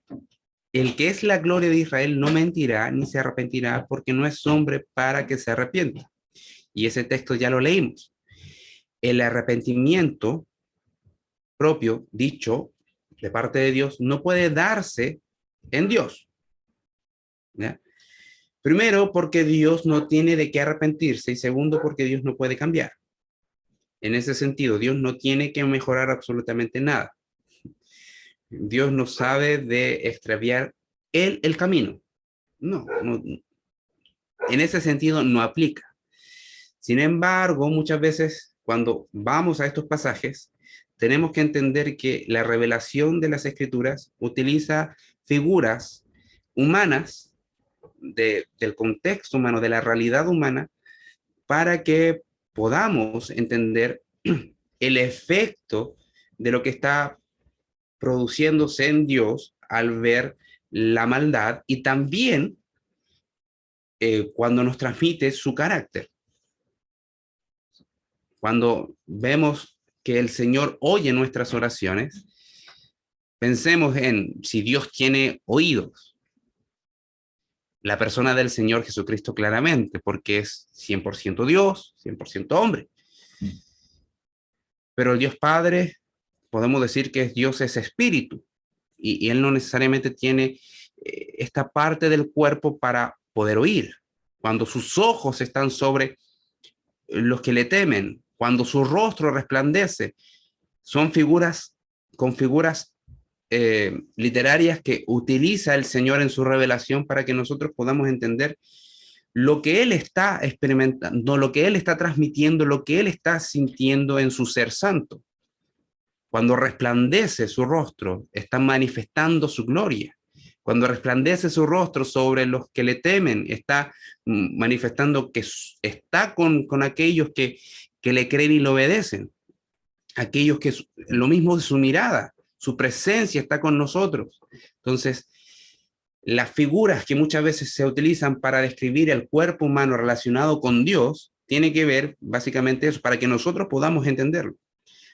A: el que es la gloria de Israel no mentirá ni se arrepentirá, porque no es hombre para que se arrepienta. Y ese texto ya lo leímos. El arrepentimiento propio, dicho de parte de Dios, no puede darse en Dios, ¿ya? Primero, porque Dios no tiene de qué arrepentirse, y segundo, porque Dios no puede cambiar. En ese sentido, Dios no tiene que mejorar absolutamente nada. Dios no sabe de extraviar el camino. No, en ese sentido no aplica. Sin embargo, muchas veces cuando vamos a estos pasajes, tenemos que entender que la revelación de las Escrituras utiliza figuras humanas del contexto humano, de la realidad humana, para que podamos entender el efecto de lo que está produciéndose en Dios al ver la maldad, y también cuando nos transmite su carácter. Cuando vemos que el Señor oye nuestras oraciones, pensemos en si Dios tiene oídos. La persona del Señor Jesucristo claramente, porque es 100% Dios, 100% hombre. Pero el Dios Padre, podemos decir que Dios es espíritu. y él no necesariamente tiene esta parte del cuerpo para poder oír. Cuando sus ojos están sobre los que le temen, cuando su rostro resplandece, son figuras con figuras literarias que utiliza el Señor en su revelación para que nosotros podamos entender lo que Él está experimentando, lo que Él está transmitiendo, lo que Él está sintiendo en su ser santo. Cuando resplandece su rostro, está manifestando su gloria. Cuando resplandece su rostro sobre los que le temen, está manifestando que está con aquellos que le creen y le obedecen. Aquellos que, lo mismo de su mirada, su presencia está con nosotros. Entonces, las figuras que muchas veces se utilizan para describir el cuerpo humano relacionado con Dios, tiene que ver básicamente eso, para que nosotros podamos entenderlo.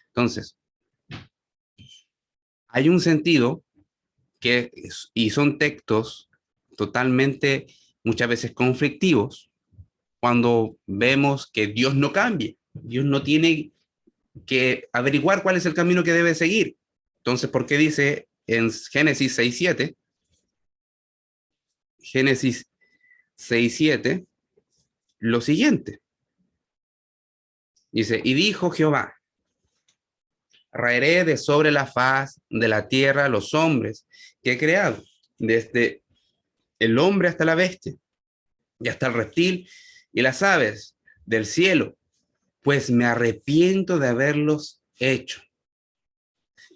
A: Entonces, hay un sentido y son textos totalmente, muchas veces conflictivos, cuando vemos que Dios no cambia, Dios no tiene que averiguar cuál es el camino que debe seguir. Entonces, ¿por qué dice en Génesis 6:7? Génesis 6:7, lo siguiente. Dice, y dijo Jehová, raeré de sobre la faz de la tierra los hombres que he creado, desde el hombre hasta la bestia, y hasta el reptil y las aves del cielo, pues me arrepiento de haberlos hecho.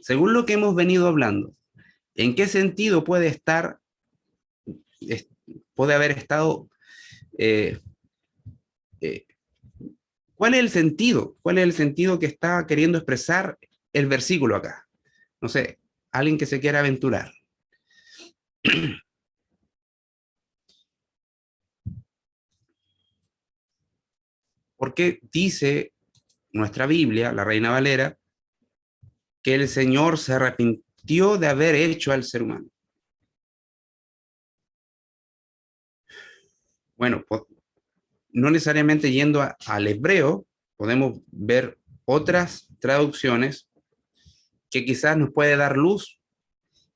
A: Según lo que hemos venido hablando, ¿en qué sentido puede haber estado, cuál es el sentido? ¿Cuál es el sentido que está queriendo expresar el versículo acá? No sé, alguien que se quiera aventurar. Porque dice nuestra Biblia, la Reina Valera, que el Señor se arrepintió de haber hecho al ser humano. Bueno, pues, no necesariamente yendo al hebreo, podemos ver otras traducciones que quizás nos puede dar luz.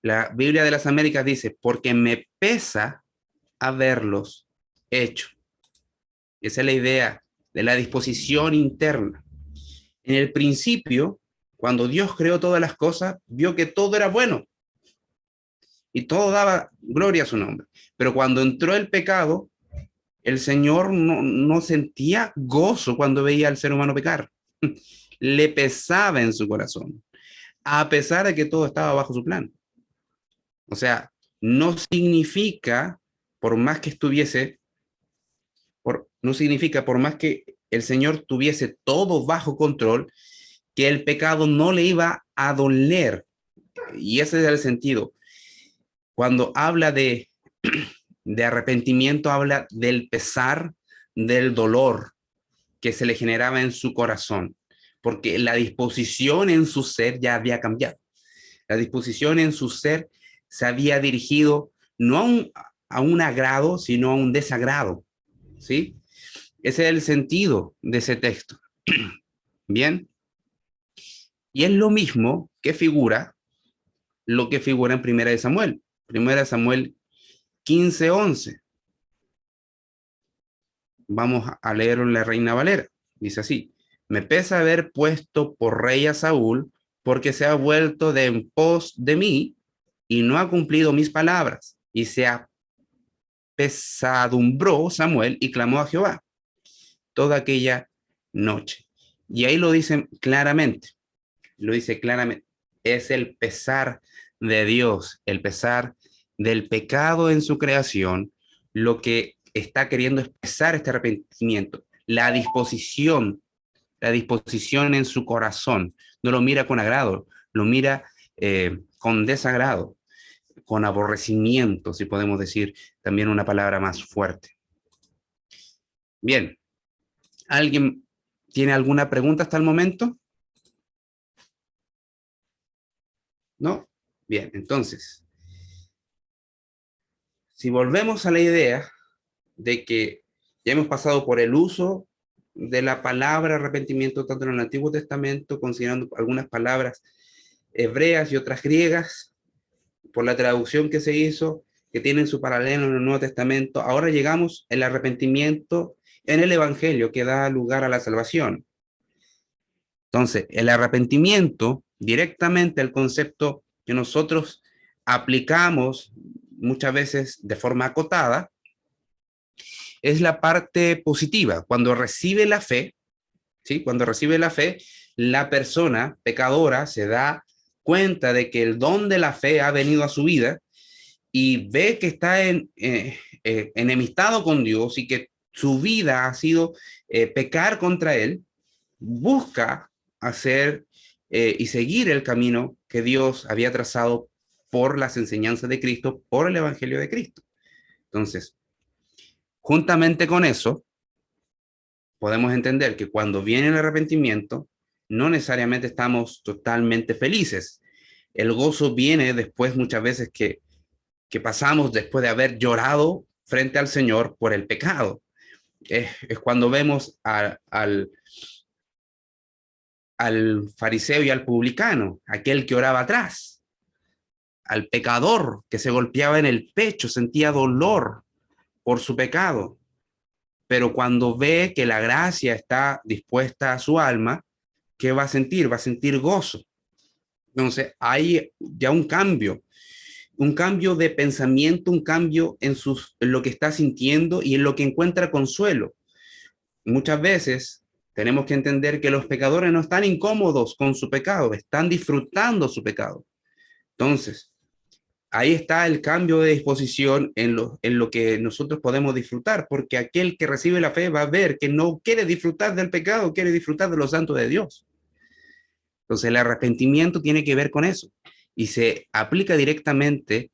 A: La Biblia de las Américas dice, porque me pesa haberlos hecho. Esa es la idea de la disposición interna. En el principio, cuando Dios creó todas las cosas, vio que todo era bueno y todo daba gloria a su nombre. Pero cuando entró el pecado, el Señor no sentía gozo cuando veía al ser humano pecar. Le pesaba en su corazón, a pesar de que todo estaba bajo su plan. O sea, no significa, por más que estuviese, no significa, por más que el Señor tuviese todo bajo control, que el pecado no le iba a doler. Y ese es el sentido. Cuando habla de arrepentimiento, habla del pesar, del dolor que se le generaba en su corazón, porque la disposición en su ser ya había cambiado. La disposición en su ser se había dirigido no a un agrado, sino a un desagrado, ¿sí? Ese es el sentido de ese texto. Bien. Y es lo mismo que figura en Primera de Samuel. Primera de Samuel 15:11. Vamos a leer en la Reina Valera. Dice así: me pesa haber puesto por rey a Saúl, porque se ha vuelto de en pos de mí y no ha cumplido mis palabras. Y se apesadumbró Samuel y clamó a Jehová toda aquella noche. Y ahí lo dice claramente. Es el pesar de Dios, el pesar del pecado en su creación, lo que está queriendo expresar este arrepentimiento, la disposición en su corazón. No lo mira con agrado, lo mira con desagrado, con aborrecimiento, si podemos decir también una palabra más fuerte. Bien, ¿alguien tiene alguna pregunta hasta el momento? ¿No? Bien, entonces, si volvemos a la idea de que ya hemos pasado por el uso de la palabra arrepentimiento tanto en el Antiguo Testamento, considerando algunas palabras hebreas y otras griegas, por la traducción que se hizo, que tiene su paralelo en el Nuevo Testamento, ahora llegamos al arrepentimiento en el Evangelio que da lugar a la salvación. Entonces, el arrepentimiento, directamente el concepto que nosotros aplicamos muchas veces de forma acotada, es la parte positiva. Cuando recibe la fe, ¿sí? Cuando recibe la fe, la persona pecadora se da cuenta de que el don de la fe ha venido a su vida y ve que está enemistado con Dios y que su vida ha sido pecar contra él, busca hacer y seguir el camino que Dios había trazado por las enseñanzas de Cristo, por el Evangelio de Cristo. Entonces, juntamente con eso, podemos entender que cuando viene el arrepentimiento, no necesariamente estamos totalmente felices. El gozo viene después muchas veces que pasamos después de haber llorado frente al Señor por el pecado. Es cuando vemos al fariseo y al publicano, aquel que oraba atrás, al pecador que se golpeaba en el pecho, sentía dolor por su pecado, pero cuando ve que la gracia está dispuesta a su alma, ¿qué va a sentir? Va a sentir gozo. Entonces hay ya un cambio de pensamiento, un cambio en lo que está sintiendo y en lo que encuentra consuelo. Muchas veces tenemos que entender que los pecadores no están incómodos con su pecado, están disfrutando su pecado. Entonces, ahí está el cambio de disposición en lo que nosotros podemos disfrutar, porque aquel que recibe la fe va a ver que no quiere disfrutar del pecado, quiere disfrutar de los santos de Dios. Entonces, el arrepentimiento tiene que ver con eso y se aplica directamente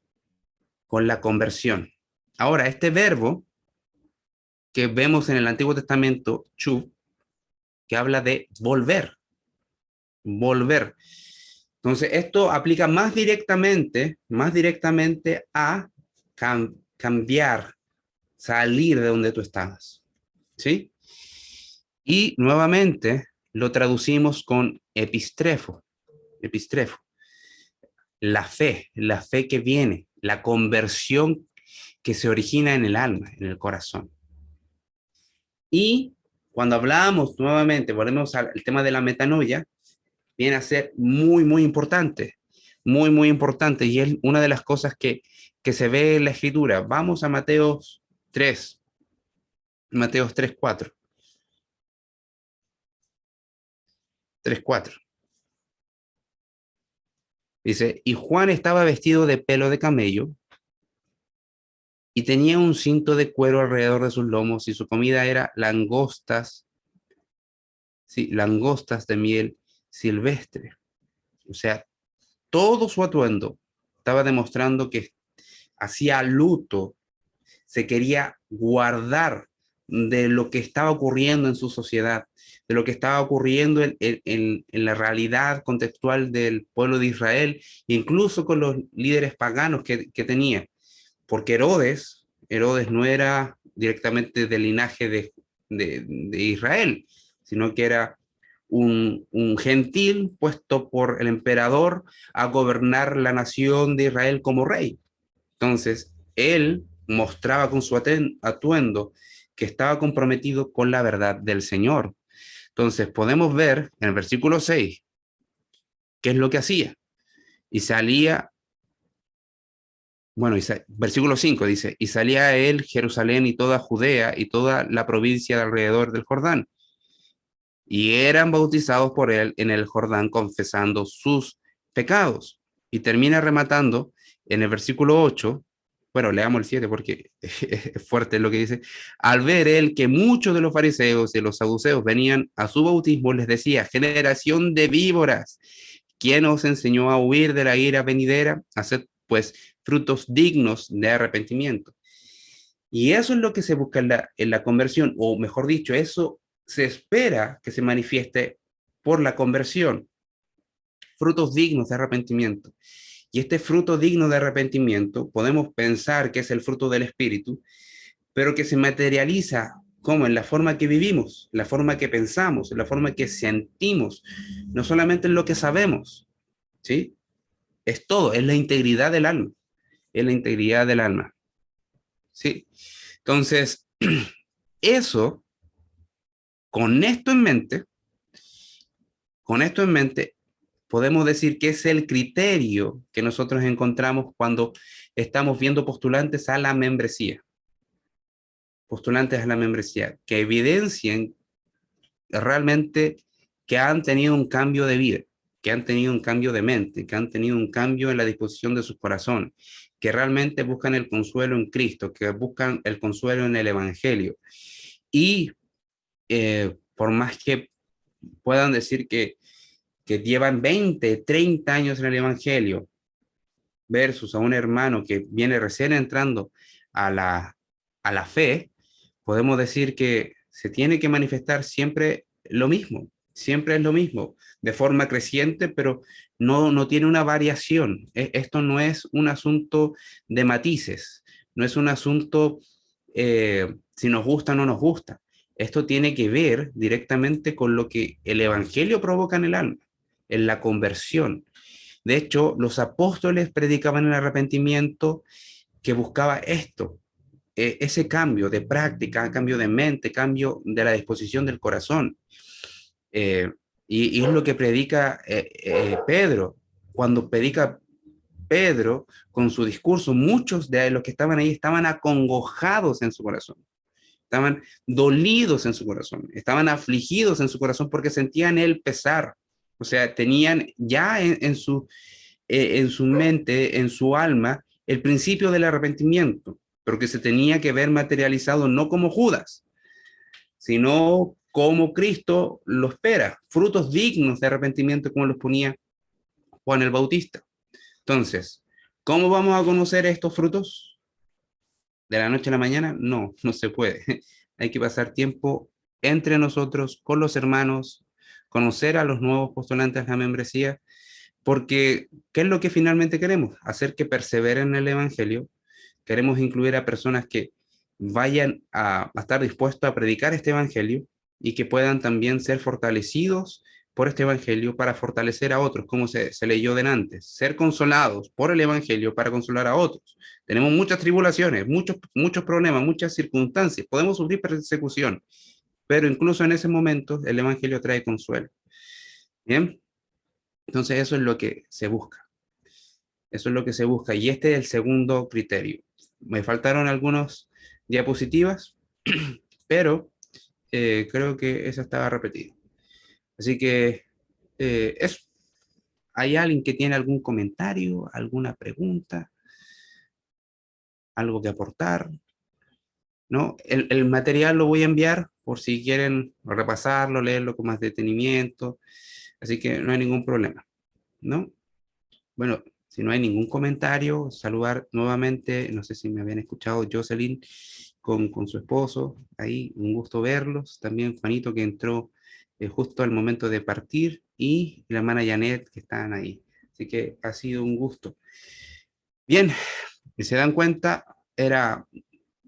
A: con la conversión. Ahora, este verbo que vemos en el Antiguo Testamento, chuv, que habla de volver, volver. Entonces, esto aplica más directamente a cambiar, salir de donde tú estabas, ¿sí? Y nuevamente lo traducimos con epistrefo, la fe que viene, la conversión que se origina en el alma, en el corazón. Y cuando hablamos nuevamente, volvemos al tema de la metanoia, viene a ser muy, muy importante, muy importante, y es una de las cosas que se ve en la Escritura. Vamos a Mateos 3, 4. 3:4. Dice, y Juan estaba vestido de pelo de camello y tenía un cinto de cuero alrededor de sus lomos y su comida era langostas, sí, langostas de miel silvestre. O sea, todo su atuendo estaba demostrando que hacía luto, se quería guardar de lo que estaba ocurriendo en su sociedad, de lo que estaba ocurriendo en la realidad contextual del pueblo de Israel, incluso con los líderes paganos que tenía, porque Herodes no era directamente del linaje de Israel, sino que era un gentil puesto por el emperador a gobernar la nación de Israel como rey. Entonces, él mostraba con su atuendo que estaba comprometido con la verdad del Señor. Entonces, podemos ver en el versículo 6 qué es lo que hacía. Y salía, bueno, versículo 5 dice, y salía a él Jerusalén y toda Judea y toda la provincia de alrededor del Jordán. Y eran bautizados por él en el Jordán confesando sus pecados. Y termina rematando en el versículo 8. Bueno, leamos el 7 porque es fuerte lo que dice. Al ver él que muchos de los fariseos y de los saduceos venían a su bautismo, les decía, generación de víboras, ¿quién os enseñó a huir de la ira venidera? Haced pues frutos dignos de arrepentimiento. Y eso es lo que se busca en la conversión, o mejor dicho, eso se espera que se manifieste por la conversión. Frutos dignos de arrepentimiento. Y este fruto digno de arrepentimiento podemos pensar que es el fruto del Espíritu, pero que se materializa como en la forma que vivimos, la forma que pensamos, la forma que sentimos, no solamente en lo que sabemos, ¿sí? es todo, es la integridad del alma, es la integridad del alma. ¿Sí? Entonces, eso, con esto en mente, con esto en mente, podemos decir que es el criterio que nosotros encontramos cuando estamos viendo postulantes a la membresía. Postulantes a la membresía, que evidencien realmente que han tenido un cambio de vida, que han tenido un cambio de mente, que han tenido un cambio en la disposición de sus corazones, que realmente buscan el consuelo en Cristo, que buscan el consuelo en el Evangelio. Y por más que puedan decir que llevan 20, 30 años en el Evangelio, versus a un hermano que viene recién entrando a la fe, podemos decir que se tiene que manifestar siempre es lo mismo, de forma creciente, pero no tiene una variación. Esto no es un asunto de matices, no es un asunto si nos gusta o no nos gusta. Esto tiene que ver directamente con lo que el Evangelio provoca en el alma, en la conversión. De hecho, los apóstoles predicaban el arrepentimiento que buscaba esto, ese cambio de práctica, cambio de mente, cambio de la disposición del corazón. Eh, y es lo que predica Pedro. Cuando predica Pedro con su discurso, muchos de los que estaban ahí estaban acongojados en su corazón, estaban dolidos en su corazón, estaban afligidos en su corazón porque sentían el pesar. O sea, tenían ya en su mente, en su alma, el principio del arrepentimiento, pero que se tenía que ver materializado no como Judas, sino como Cristo lo espera, frutos dignos de arrepentimiento como los ponía Juan el Bautista. Entonces, ¿cómo vamos a conocer estos frutos? ¿De la noche a la mañana? No, no se puede. Hay que pasar tiempo entre nosotros, con los hermanos, conocer a los nuevos postulantes a la membresía, porque ¿qué es lo que finalmente queremos? Hacer que perseveren en el Evangelio. Queremos incluir a personas que vayan a estar dispuestos a predicar este Evangelio y que puedan también ser fortalecidos por este Evangelio para fortalecer a otros, como se leyó delante, ser consolados por el Evangelio para consolar a otros. Tenemos muchas tribulaciones, muchos problemas, muchas circunstancias, podemos sufrir persecución, pero incluso en ese momento el Evangelio trae consuelo. Bien, entonces eso es lo que se busca. Eso es lo que se busca. Y este es el segundo criterio. Me faltaron algunas diapositivas, pero creo que esa estaba repetida. Así que eso. ¿Hay alguien que tiene algún comentario, alguna pregunta, algo que aportar? ¿No? El material lo voy a enviar por si quieren repasarlo, leerlo con más detenimiento. Así que no hay ningún problema, ¿no? Bueno, si no hay ningún comentario, saludar nuevamente, no sé si me habían escuchado, Jocelyn con su esposo, ahí un gusto verlos, también Juanito que entró justo al momento de partir y la hermana Janet que están ahí. Así que ha sido un gusto. Bien, si se dan cuenta, era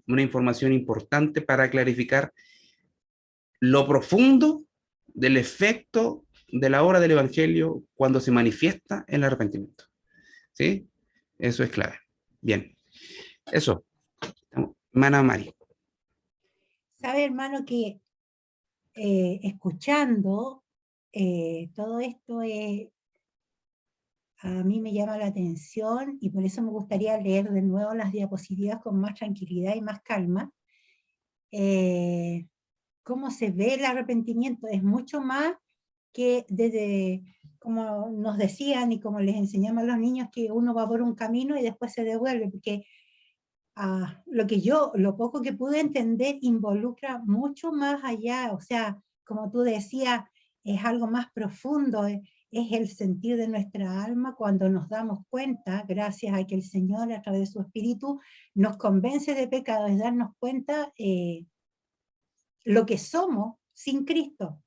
A: una información importante para clarificar lo profundo del efecto de la obra del Evangelio cuando se manifiesta el arrepentimiento. ¿Sí? Eso es clave. Bien, eso. Hermana Mari.
D: Sabe, hermano, que escuchando todo esto a mí me llama la atención y por eso me gustaría leer de nuevo las diapositivas con más tranquilidad y más calma. Cómo se ve el arrepentimiento es mucho más que desde, como nos decían y como les enseñamos a los niños, que uno va por un camino y después se devuelve, porque lo poco que pude entender involucra mucho más allá, o sea, como tú decías, es algo más profundo, es el sentir de nuestra alma cuando nos damos cuenta, gracias a que el Señor a través de su Espíritu nos convence de pecado, es darnos cuenta lo que somos sin Cristo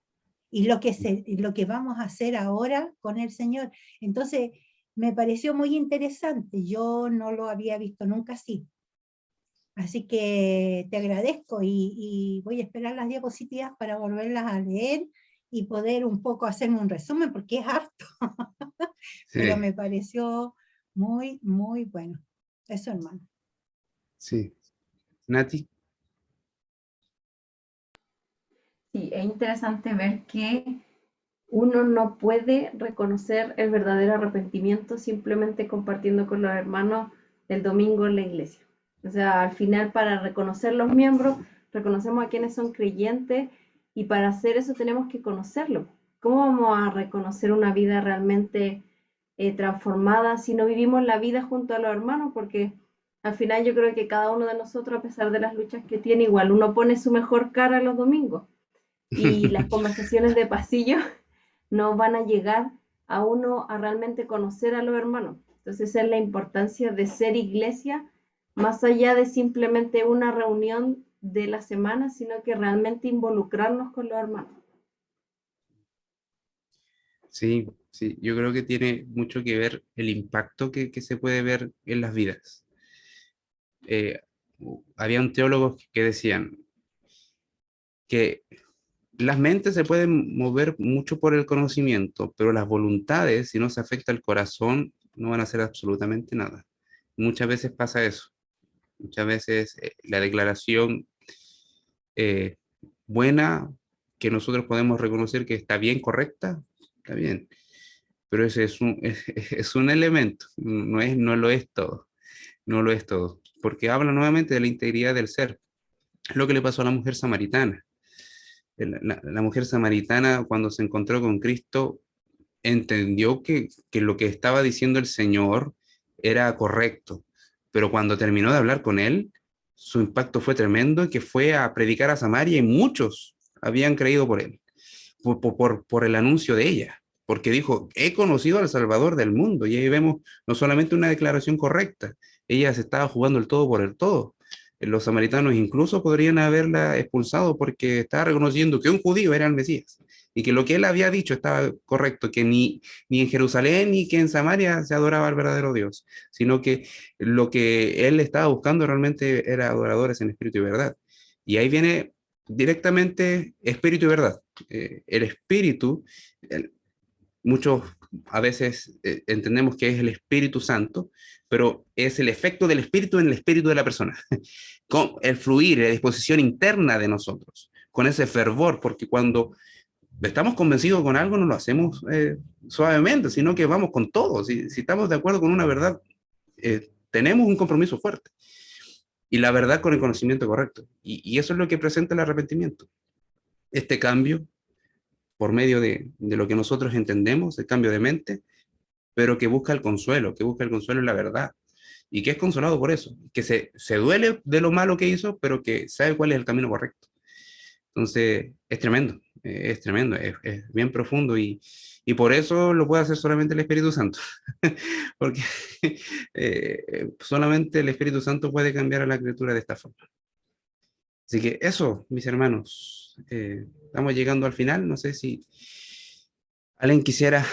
D: y lo que vamos a hacer ahora con el Señor. Entonces, me pareció muy interesante, yo no lo había visto nunca así. Así que te agradezco y voy a esperar las diapositivas para volverlas a leer y poder un poco hacerme un resumen, porque es harto.
A: Sí.
D: Pero me pareció muy, muy bueno. Eso, hermano.
A: Sí. Nati.
E: Sí, es interesante ver que uno no puede reconocer el verdadero arrepentimiento simplemente compartiendo con los hermanos el domingo en la iglesia. O sea, al final para reconocer los miembros, reconocemos a quienes son creyentes y para hacer eso tenemos que conocerlo. ¿Cómo vamos a reconocer una vida realmente transformada si no vivimos la vida junto a los hermanos? Porque al final yo creo que cada uno de nosotros, a pesar de las luchas que tiene, igual uno pone su mejor cara los domingos. Y las conversaciones de pasillo no van a llegar a uno a realmente conocer a los hermanos. Entonces esa es la importancia de ser iglesia, más allá de simplemente una reunión de la semana, sino que realmente involucrarnos con los hermanos.
A: Sí, sí, yo creo que tiene mucho que ver el impacto que se puede ver en las vidas. Habían teólogos que decían que las mentes se pueden mover mucho por el conocimiento, pero las voluntades, si no se afecta el corazón, no van a hacer absolutamente nada. Muchas veces pasa eso. Muchas veces la declaración eh, buena que nosotros podemos reconocer que está bien, correcta, está bien, pero ese es es un elemento, no lo es todo, no lo es todo, porque habla nuevamente de la integridad del ser. Es lo que le pasó a la mujer samaritana. La mujer samaritana, cuando se encontró con Cristo, entendió que lo que estaba diciendo el Señor era correcto, pero cuando terminó de hablar con él, su impacto fue tremendo y que fue a predicar a Samaria y muchos habían creído por él, por el anuncio de ella, porque dijo, he conocido al Salvador del mundo, y ahí vemos no solamente una declaración correcta, ella se estaba jugando el todo por el todo. Los samaritanos incluso podrían haberla expulsado porque estaba reconociendo que un judío era el Mesías y que lo que él había dicho estaba correcto, que ni en Jerusalén ni que en Samaria se adoraba al verdadero Dios, sino que lo que él estaba buscando realmente era adoradores en espíritu y verdad. Y ahí viene directamente espíritu y verdad. El espíritu, el, muchos a veces entendemos que es el Espíritu Santo, pero es el efecto del espíritu en el espíritu de la persona, con el fluir, la disposición interna de nosotros, con ese fervor, porque cuando estamos convencidos con algo no lo hacemos suavemente, sino que vamos con todo. Si estamos de acuerdo con una verdad, tenemos un compromiso fuerte. Y la verdad con el conocimiento correcto. Y eso es lo que presenta el arrepentimiento. Este cambio por medio de lo que nosotros entendemos, el cambio de mente, pero que busca el consuelo en la verdad, y que es consolado por eso, que se duele de lo malo que hizo, pero que sabe cuál es el camino correcto. Entonces, es tremendo, es bien profundo y por eso lo puede hacer solamente el Espíritu Santo, porque solamente el Espíritu Santo puede cambiar a la criatura de esta forma. Así que eso, mis hermanos, estamos llegando al final, no sé si alguien quisiera